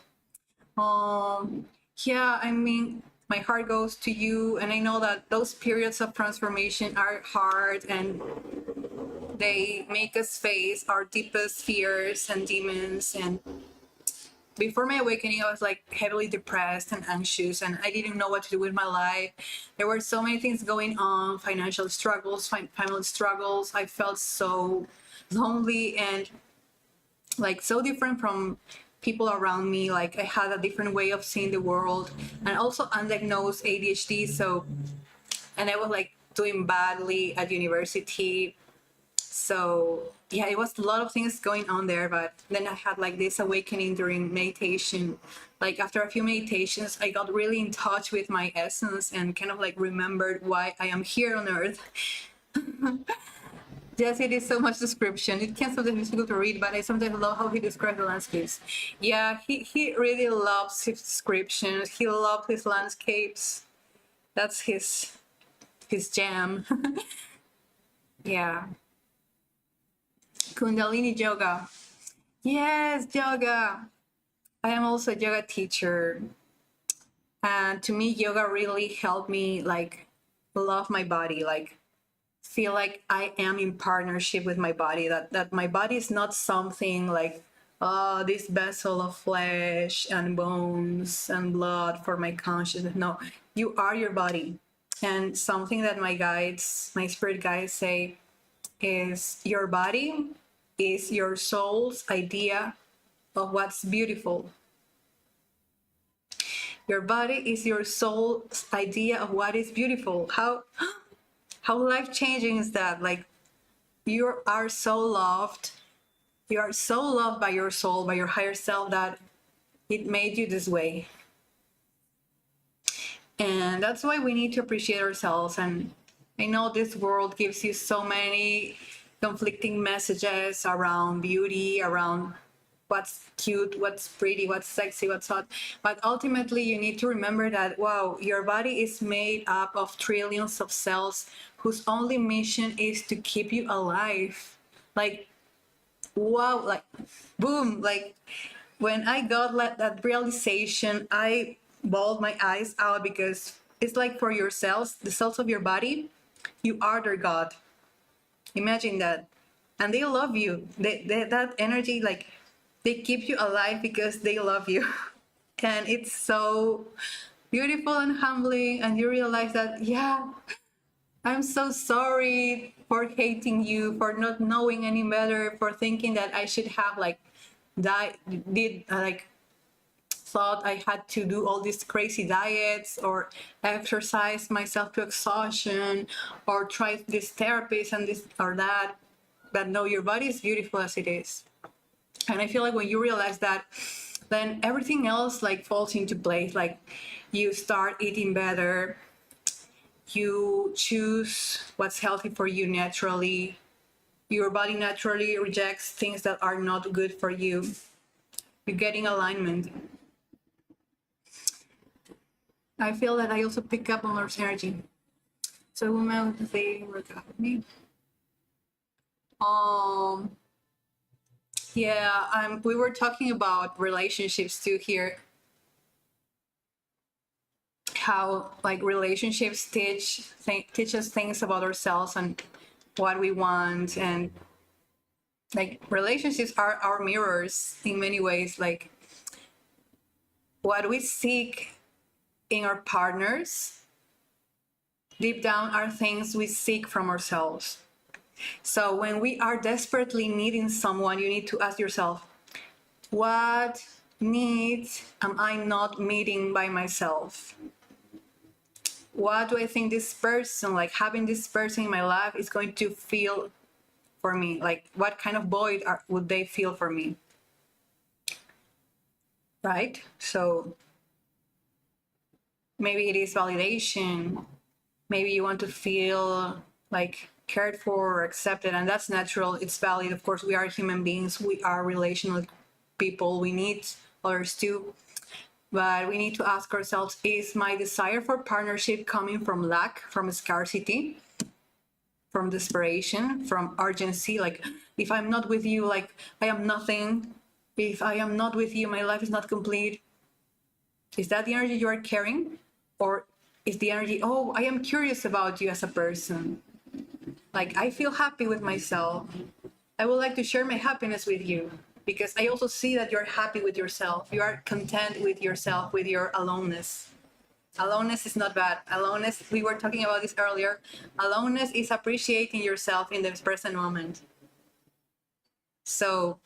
Yeah, I mean, my heart goes to you, and I know that those periods of transformation are hard, and they make us face our deepest fears and demons. And before my awakening, I was like heavily depressed and anxious, and I didn't know what to do with my life. There were so many things going on, financial struggles, family struggles. I felt so lonely and like so different from people around me. Like I had a different way of seeing the world, and also undiagnosed ADHD. And I was like doing badly at university. So yeah, it was a lot of things going on there, but then I had like this awakening during meditation. Like after a few meditations, I got really in touch with my essence and kind of like remembered why I am here on earth. Yes, it is so much description. It can sometimes be difficult to read, but I sometimes love how he describes the landscapes. Yeah, he really loves his descriptions. He loves his landscapes. That's his jam. Yeah. Kundalini yoga. Yes, yoga. I am also a yoga teacher. And to me, yoga really helped me like love my body, like feel like I am in partnership with my body, that my body is not something like, oh, this vessel of flesh and bones and blood for my consciousness. No, you are your body. And something that my spirit guides say is your body is your soul's idea of what's beautiful. Your body is your soul's idea of what is beautiful. How life-changing is that? Like, you are so loved. You are so loved by your soul, by your higher self, that it made you this way. And that's why we need to appreciate ourselves. And I know this world gives you so many conflicting messages around beauty, around what's cute, what's pretty, what's sexy, what's hot. But ultimately, you need to remember that, wow, your body is made up of trillions of cells whose only mission is to keep you alive. Like, wow, like, boom. Like, when I got that realization, I bawled my eyes out, because it's like for your cells, the cells of your body, you are their God. Imagine that. And they love you. That energy, like, they keep you alive because they love you. And it's so beautiful and humbling. And you realize that, yeah, I'm so sorry for hating you, for not knowing any better, for thinking that I should have like thought I had to do all these crazy diets or exercise myself to exhaustion or try this therapist and this or that. But no, your body is beautiful as it is. And I feel like when you realize that, then everything else like falls into place. Like you start eating better, you choose what's healthy for you naturally, your body naturally rejects things that are not good for you. You're getting alignment. I feel that I also pick up on Earth's energy. So women, they work out with me. Yeah, we were talking about relationships too here. How like relationships teach us things about ourselves and what we want, and like relationships are our mirrors in many ways. Like what we seek in our partners deep down are things we seek from ourselves. So when we are desperately needing someone, you need to ask yourself, what needs am I not meeting by myself? What do I think this person, like having this person in my life, is going to feel for me? Like what kind of void would they feel for me? Right? So maybe it is validation. Maybe you want to feel like cared for or accepted, and that's natural. It's valid. Of course, we are human beings. We are relational people. We need others too. But we need to ask ourselves, is my desire for partnership coming from lack, from scarcity, from desperation, from urgency? Like, if I'm not with you, like, I am nothing. If I am not with you, my life is not complete. Is that the energy you are carrying? Or is the energy, oh, I am curious about you as a person. Like, I feel happy with myself. I would like to share my happiness with you, because I also see that you're happy with yourself. You are content with yourself, with your aloneness. Aloneness is not bad. Aloneness, we were talking about this earlier. Aloneness is appreciating yourself in the present moment. So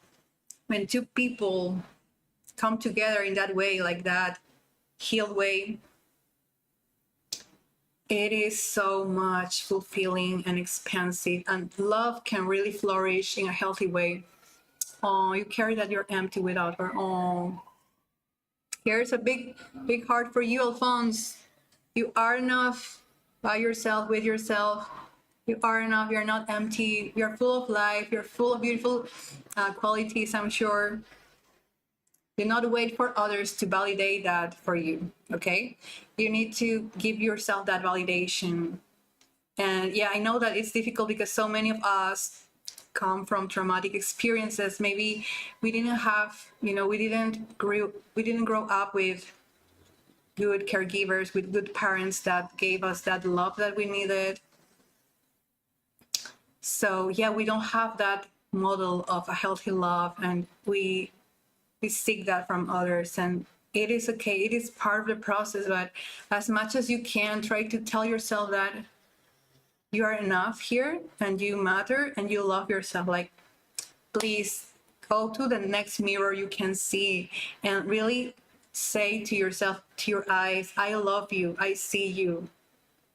when two people come together in that way, like that healed way, it is so much fulfilling and expansive, and love can really flourish in a healthy way. Oh, you carry that you're empty without her. Oh, here's a big heart for you, Alphonse. You are enough by yourself, with yourself. You are enough. You're not empty. You're full of life. You're full of beautiful qualities, I'm sure. Do not wait for others to validate that for you, okay? You need to give yourself that validation. And yeah, I know that it's difficult because so many of us come from traumatic experiences. Maybe we didn't have, we didn't grow up with good caregivers, with good parents that gave us that love that we needed. So yeah, we don't have that model of a healthy love, and we seek that from others, and it is okay. It is part of the process, but as much as you can, try to tell yourself that you are enough here, and you matter, and you love yourself. Like, please go to the next mirror you can see and really say to yourself, to your eyes, I love you, I see you.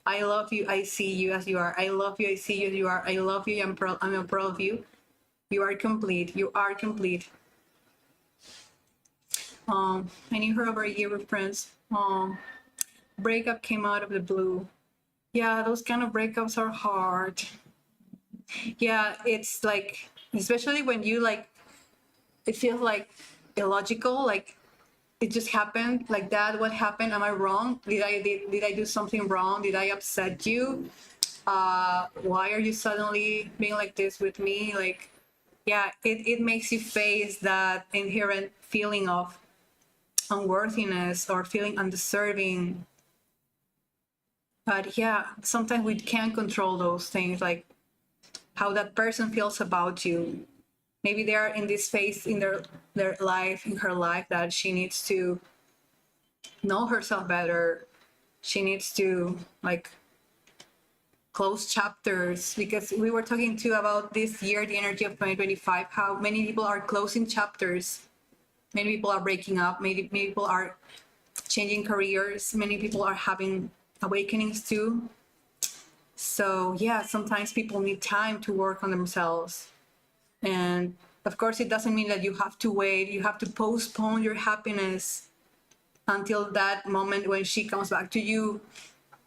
I love you, I see you as you are. I love you, I see you as you are. I love you, I'm proud of you. You are complete. You are complete. I knew her over a year with friends. Breakup came out of the blue. Yeah, those kind of breakups are hard. Yeah, it's like, especially when you like, it feels like illogical, like it just happened like that. What happened? Am I wrong? Did I do something wrong? Did I upset you? Why are you suddenly being like this with me? Like, yeah, it makes you face that inherent feeling of unworthiness or feeling undeserving. But yeah, sometimes we can't control those things, like how that person feels about you. Maybe they are in this phase in their life, in her life, that she needs to know herself better. She needs to like close chapters, because we were talking too about this year, the energy of 2025, how many people are closing chapters. Many people are breaking up. Many people are changing careers. Many people are having awakenings too. So yeah, sometimes people need time to work on themselves. And Of course, it doesn't mean that you have to wait, you have to postpone your happiness until that moment when she comes back to you,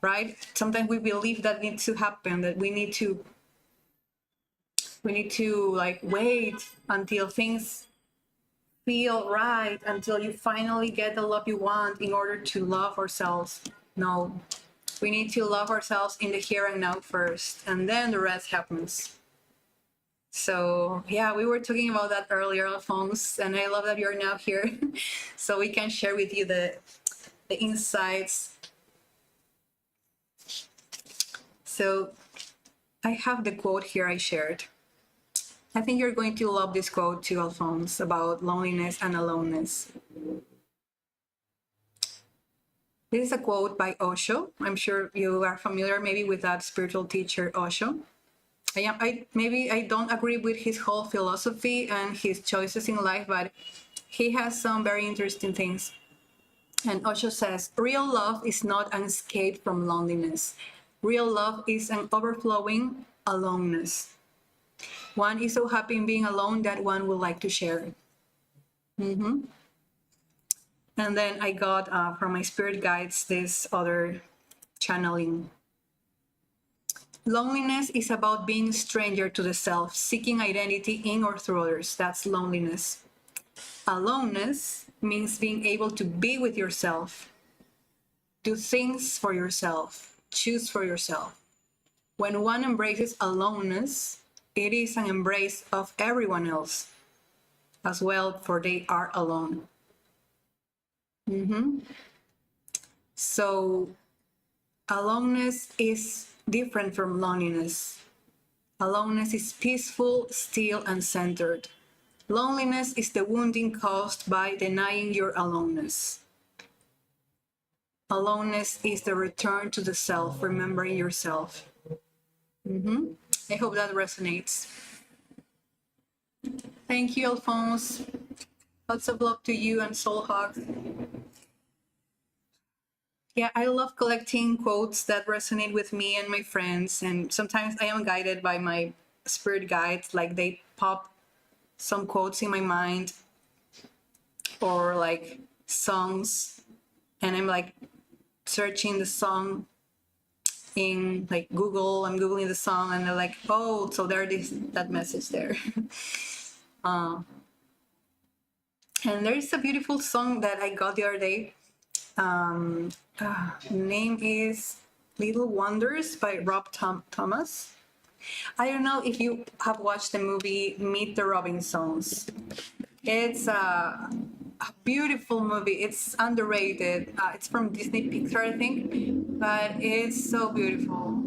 right? Sometimes we believe that needs to happen, that we need to like wait until things feel right, until you finally get the love you want in order to love ourselves. No, we need to love ourselves in the here and now first, and then the rest happens. So yeah, we were talking about that earlier, Alphonse, and I love that you're now here so we can share with you the insights. So I have the quote here I shared. I think you're going to love this quote too, Alphonse, about loneliness and aloneness. This is a quote by Osho. I'm sure you are familiar maybe with that spiritual teacher, Osho. Maybe I don't agree with his whole philosophy and his choices in life, but he has some very interesting things. And Osho says, real love is not an escape from loneliness. Real love is an overflowing aloneness. One is so happy in being alone that one would like to share. And then I got from my spirit guides this other channeling. Loneliness is about being a stranger to the self, seeking identity in or through others. That's loneliness. Aloneness means being able to be with yourself, do things for yourself, choose for yourself. When one embraces aloneness, it is an embrace of everyone else as well, for they are alone. So aloneness is different from loneliness. Aloneness is peaceful, still, and centered. Loneliness is the wounding caused by denying your aloneness. Aloneness is the return to the self, remembering yourself. I hope that resonates. Thank you, Alphonse. Lots of love to you and soul hugs. Yeah, I love collecting quotes that resonate with me and my friends. And sometimes I am guided by my spirit guides, like they pop some quotes in my mind or like songs. And I'm like searching the song in like Google. I'm Googling the song and they're like, oh, so there is that message there. And there is a beautiful song that I got the other day. Name is Little Wonders by Rob Thomas. I don't know if you have watched the movie Meet the Robinsons. It's a beautiful movie. It's underrated. It's from Disney Pixar, I think, but it's so beautiful.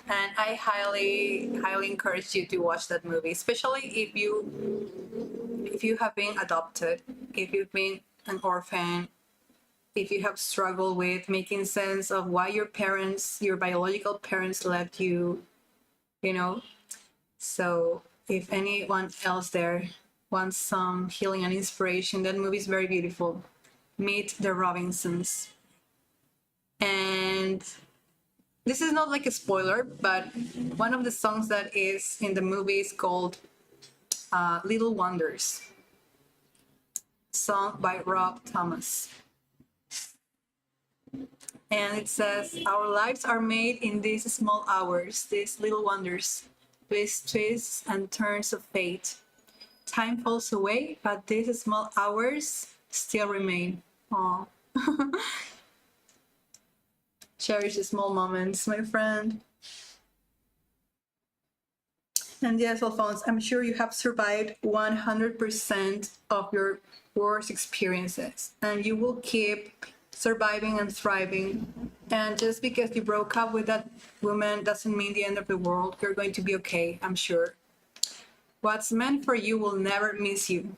And I highly encourage you to watch that movie, especially if you have been adopted, if you've been an orphan, if you have struggled with making sense of why your biological parents left you, So if anyone else there wants some healing and inspiration, that movie is very beautiful. Meet the Robinsons. And this is not like a spoiler, but one of the songs that is in the movie is called Little Wonders, sung by Rob Thomas. And it says, our lives are made in these small hours, these little wonders, twists and turns of fate. Time falls away, but these small hours still remain. Aww. Cherish the small moments, my friend. And yes, Alphonse, I'm sure you have survived 100% of your worst experiences, and you will keep surviving and thriving. And just because you broke up with that woman doesn't mean the end of the world. You're going to be okay, I'm sure. What's meant for you will never miss you.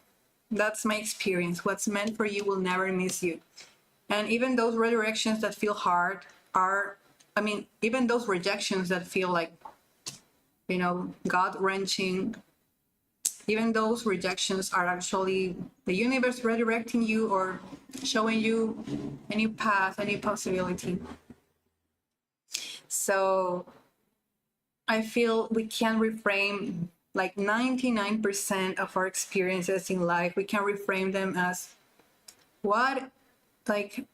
That's my experience. What's meant for you will never miss you. And even those redirections that feel hard even those rejections that feel like, gut-wrenching, even those rejections are actually the universe redirecting you or showing you a new path, a new possibility. So I feel we can reframe like 99% of our experiences in life, we can reframe them as what, like,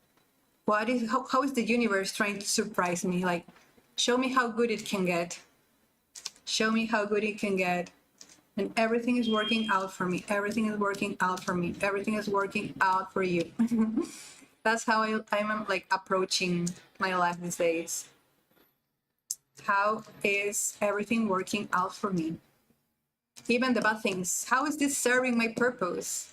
what is, how is the universe trying to surprise me? Like, show me how good it can get. Show me how good it can get. And everything is working out for me. Everything is working out for me. Everything is working out for you. That's how I'm like approaching my life these days. How is everything working out for me? Even the bad things. How is this serving my purpose?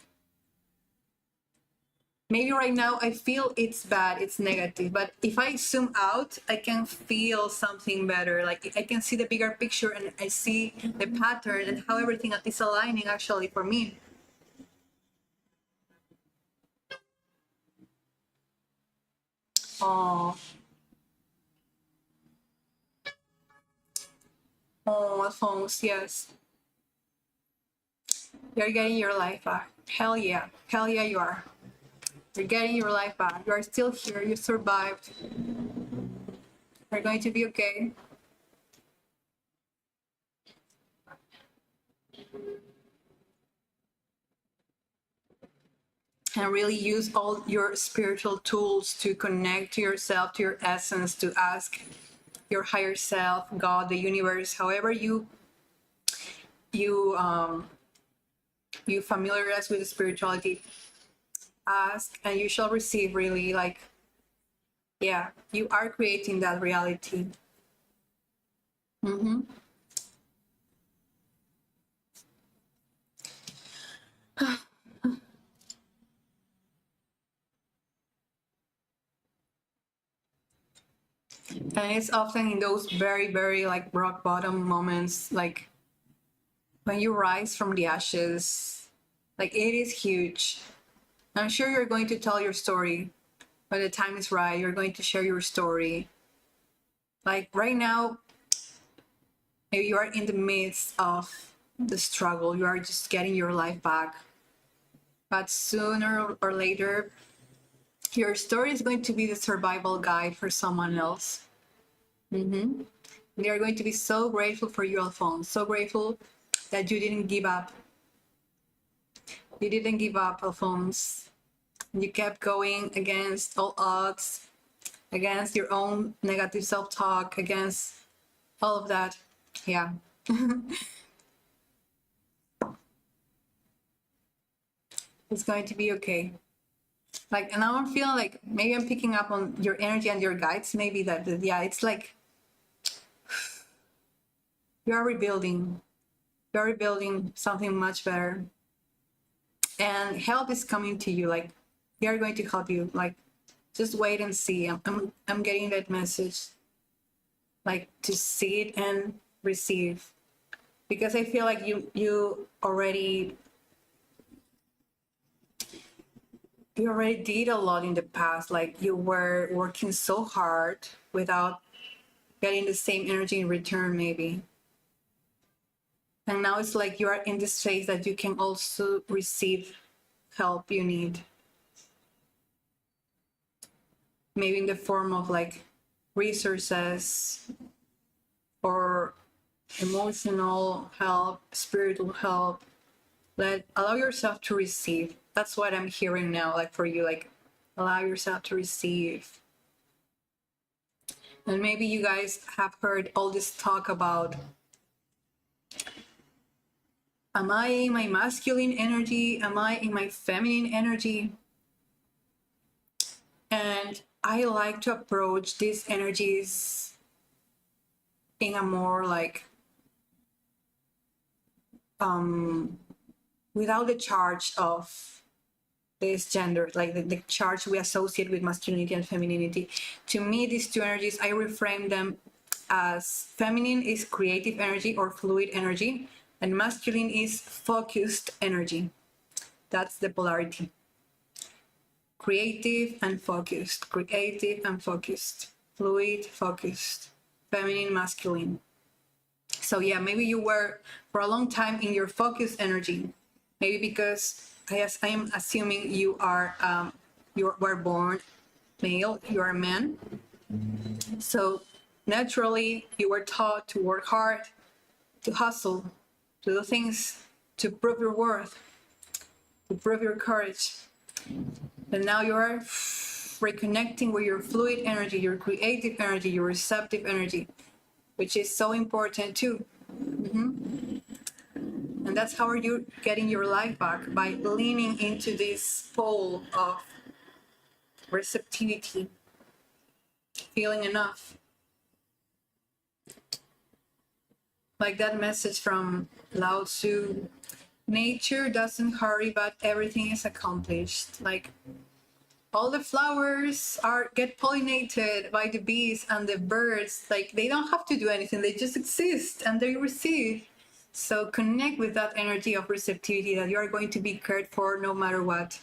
Maybe right now I feel it's bad, it's negative, but if I zoom out, I can feel something better. Like I can see the bigger picture and I see the pattern and how everything is aligning actually for me. Oh, oh, Alphonse, yes. You're getting your life back. Hell yeah. Hell yeah, you are. You're getting your life back. You are still here. You survived. You're going to be okay. And really use all your spiritual tools to connect to yourself, to your essence, to ask your higher self, God, the universe, however you you familiarize with spirituality. Ask and you shall receive. Really, like, yeah, you are creating that reality. Mm-hmm. And it's often in those very, very like rock bottom moments, like when you rise from the ashes, like it is huge. I'm sure you're going to tell your story when the time is right. You're going to share your story. Like right now, maybe you are in the midst of the struggle. You are just getting your life back. But sooner or later, your story is going to be the survival guide for someone else. Mm-hmm. They are going to be so grateful for you, Alphonse. So grateful that you didn't give up. You didn't give up, Alphonse. You kept going against all odds, against your own negative self-talk, against all of that. Yeah. It's going to be okay. Like, and now I'm feeling like maybe I'm picking up on your energy and your guides. Maybe that, yeah, it's like you are rebuilding. You are rebuilding something much better. And help is coming to you. Like, they are going to help you. Like, just wait and see. I'm getting that message. Like, to see it and receive. Because I feel like you already did a lot in the past. Like you were working so hard without getting the same energy in return, maybe. And now it's like you are in this phase that you can also receive help you need. Maybe in the form of like resources or emotional help, spiritual help. Allow yourself to receive. That's what I'm hearing now, like for you, like allow yourself to receive. And maybe you guys have heard all this talk about, am I in my masculine energy? Am I in my feminine energy? And I like to approach these energies in a more like without the charge of this gender, like the charge we associate with masculinity and femininity. To me, these two energies, I reframe them as feminine is creative energy or fluid energy, and masculine is focused energy. That's the polarity. Creative and focused, fluid, focused, feminine, masculine. So yeah, maybe you were for a long time in your focused energy, maybe because I am assuming you were born male, you are a man. So naturally you were taught to work hard, to hustle, to do things to prove your worth, to prove your courage. And now you are reconnecting with your fluid energy, your creative energy, your receptive energy, which is so important too. And that's how you're getting your life back, by leaning into this pole of receptivity, feeling enough. Like that message from Lao Tzu, nature doesn't hurry, but everything is accomplished. Like all the flowers get pollinated by the bees and the birds. Like they don't have to do anything, they just exist and they receive. So connect with that energy of receptivity, that you are going to be cared for no matter what.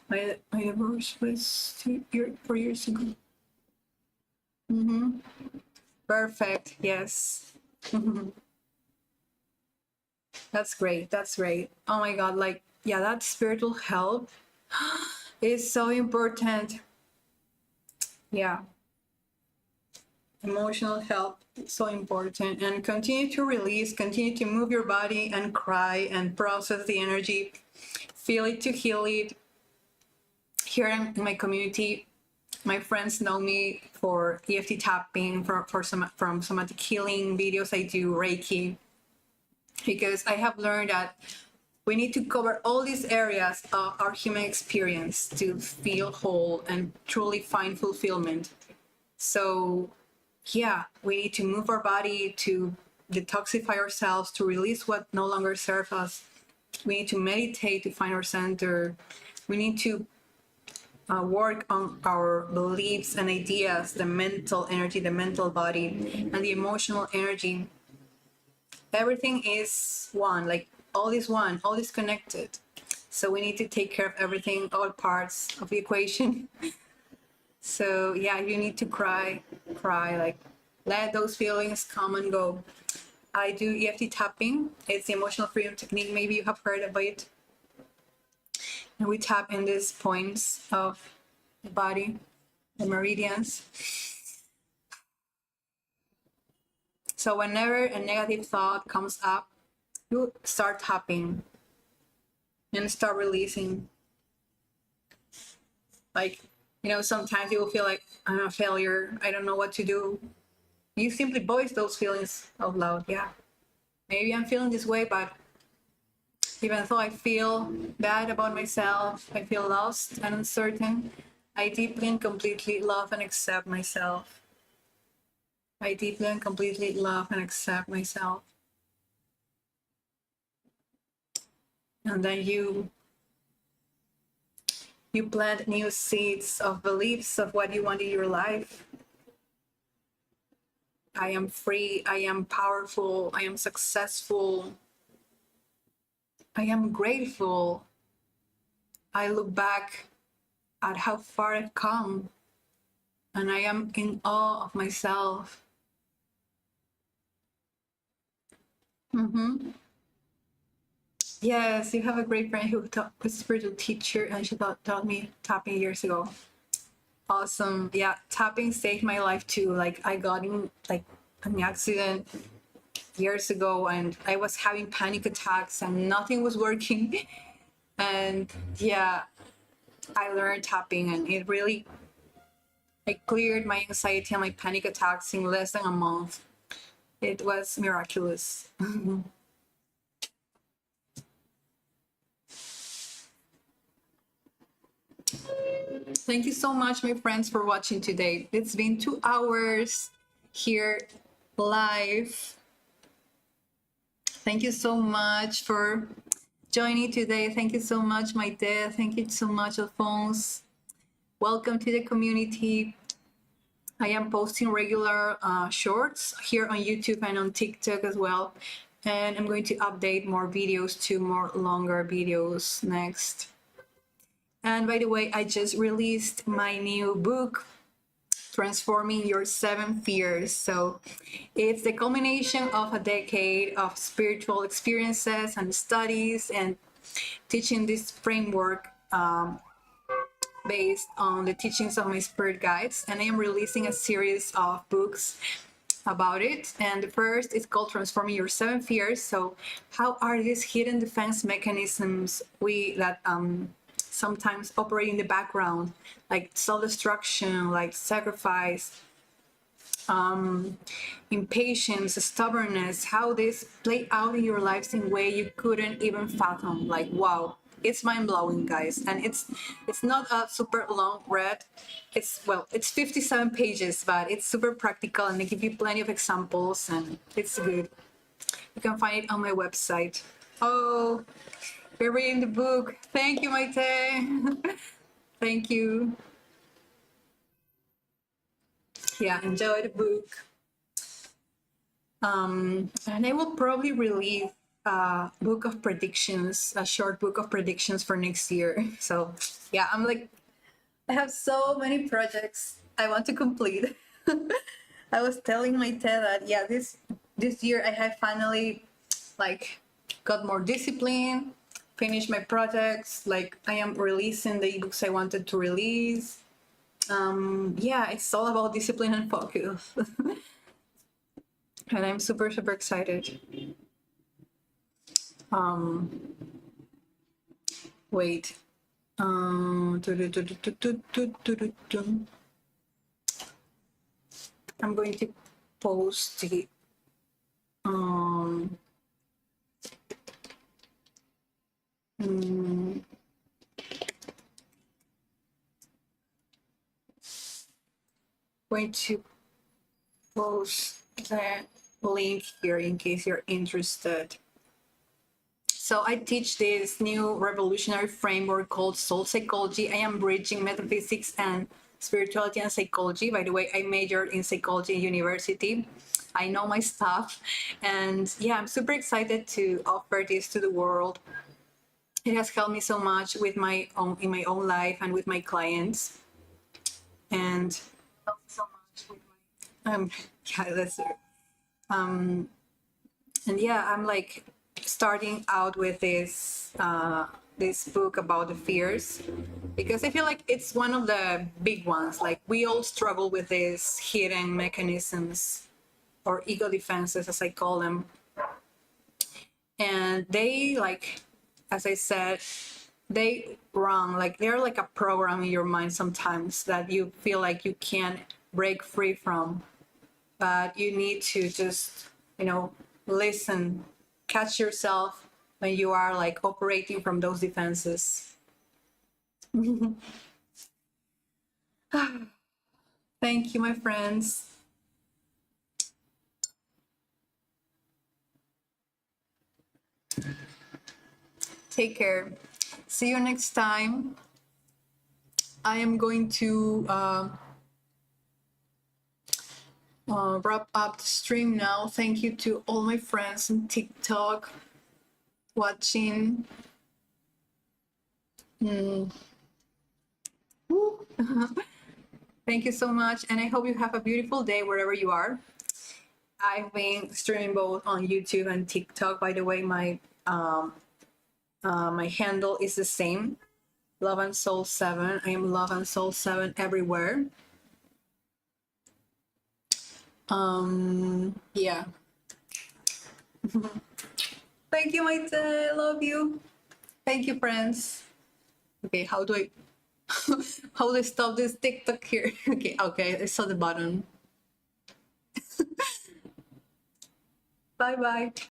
My divorce was 4 years ago. Perfect. Yes. That's great. That's great. Oh my God. Like, yeah, that spiritual help is so important. Yeah. Emotional help is so important. And continue to release, continue to move your body and cry and process the energy. Feel it to heal it. Here in my community, my friends know me for EFT tapping, from somatic healing videos. I do reiki, because I have learned that we need to cover all these areas of our human experience to feel whole and truly find fulfillment. So yeah, we need to move our body to detoxify ourselves, to release what no longer serves us. We need to meditate to find our center. We need to work on our beliefs and ideas, the mental energy, the mental body, and the emotional energy. Everything is one, like all is one, all is connected. So we need to take care of everything, all parts of the equation. So yeah, you need to cry, like let those feelings come and go. I do EFT tapping. It's the emotional freedom technique. Maybe you have heard of it. And we tap in these points of the body, the meridians. So whenever a negative thought comes up, you start tapping and start releasing. Like, you know, sometimes you will feel like, I'm a failure, I don't know what to do. You simply voice those feelings out loud. Yeah, maybe I'm feeling this way, but even though I feel bad about myself, I feel lost and uncertain, I deeply and completely love and accept myself. I deeply and completely love and accept myself. And then you plant new seeds of beliefs of what you want in your life. I am free, I am powerful, I am successful, I am grateful. I look back at how far I've come, and I am in awe of myself. Yes, you have a great friend who was a spiritual teacher, and she taught me tapping years ago. Awesome. Yeah, tapping saved my life too. Like I got in like an accident years ago, and I was having panic attacks and nothing was working. And yeah, I learned tapping, and it really cleared my anxiety and my panic attacks in less than a month. It was miraculous. Thank you so much, my friends, for watching today. It's been 2 hours here live. Thank you so much for joining today. Thank you so much, my dad. Thank you so much, Alphonse. Welcome to the community. I am posting regular shorts here on YouTube and on TikTok as well. And I'm going to update more videos to more longer videos next. And by the way, I just released my new book, Transforming Your 7 Fears. So it's the culmination of a decade of spiritual experiences and studies and teaching this framework based on the teachings of my spirit guides. And I am releasing a series of books about it. And the first is called Transforming Your Seven Fears. So how are these hidden defense mechanisms that sometimes operate in the background, like self-destruction, like sacrifice, impatience, stubbornness, how this play out in your lives in a way you couldn't even fathom. Like, wow, it's mind-blowing, guys. And it's not a super long read. It's 57 pages, but it's super practical and they give you plenty of examples and it's good. You can find it on my website. Oh, we're reading the book. Thank you, Maite. Thank you. Yeah, enjoy the book. And I will probably release a book of predictions, a short book of predictions for next year. So yeah, I have so many projects I want to complete. I was telling my Ted that yeah, this year I have finally like got more discipline, finished my projects, like I am releasing the ebooks I wanted to release. Yeah, it's all about discipline and focus. And I'm super, super excited. Wait. I'm going to post the going to post the link here in case you're interested. So I teach this new revolutionary framework called soul psychology. I am bridging metaphysics and spirituality and psychology. By the way, I majored in psychology in university. I know my stuff. And yeah, I'm super excited to offer this to the world. It has helped me so much in my own life and with my clients. And so much with my yeah, that's and yeah, I'm like starting out with this book about the fears because I feel like it's one of the big ones. Like we all struggle with these hidden mechanisms or ego defenses, as I call them, and they, like, as I said, they run like they're like a program in your mind sometimes that you feel like you can't break free from, but you need to just listen, catch yourself when you are like operating from those defenses. Thank you, my friends. Take care. See you next time. I am going to wrap up the stream now. Thank you to all my friends on TikTok watching. Thank you so much, and I hope you have a beautiful day wherever you are. I've been streaming both on YouTube and TikTok. By the way, my handle is the same, Love and Soul 7. I am Love and Soul 7 everywhere. Yeah. Thank you, Maite. I love you. Thank you, friends. Okay, how do I stop this TikTok here? Okay, I saw the button. Bye bye.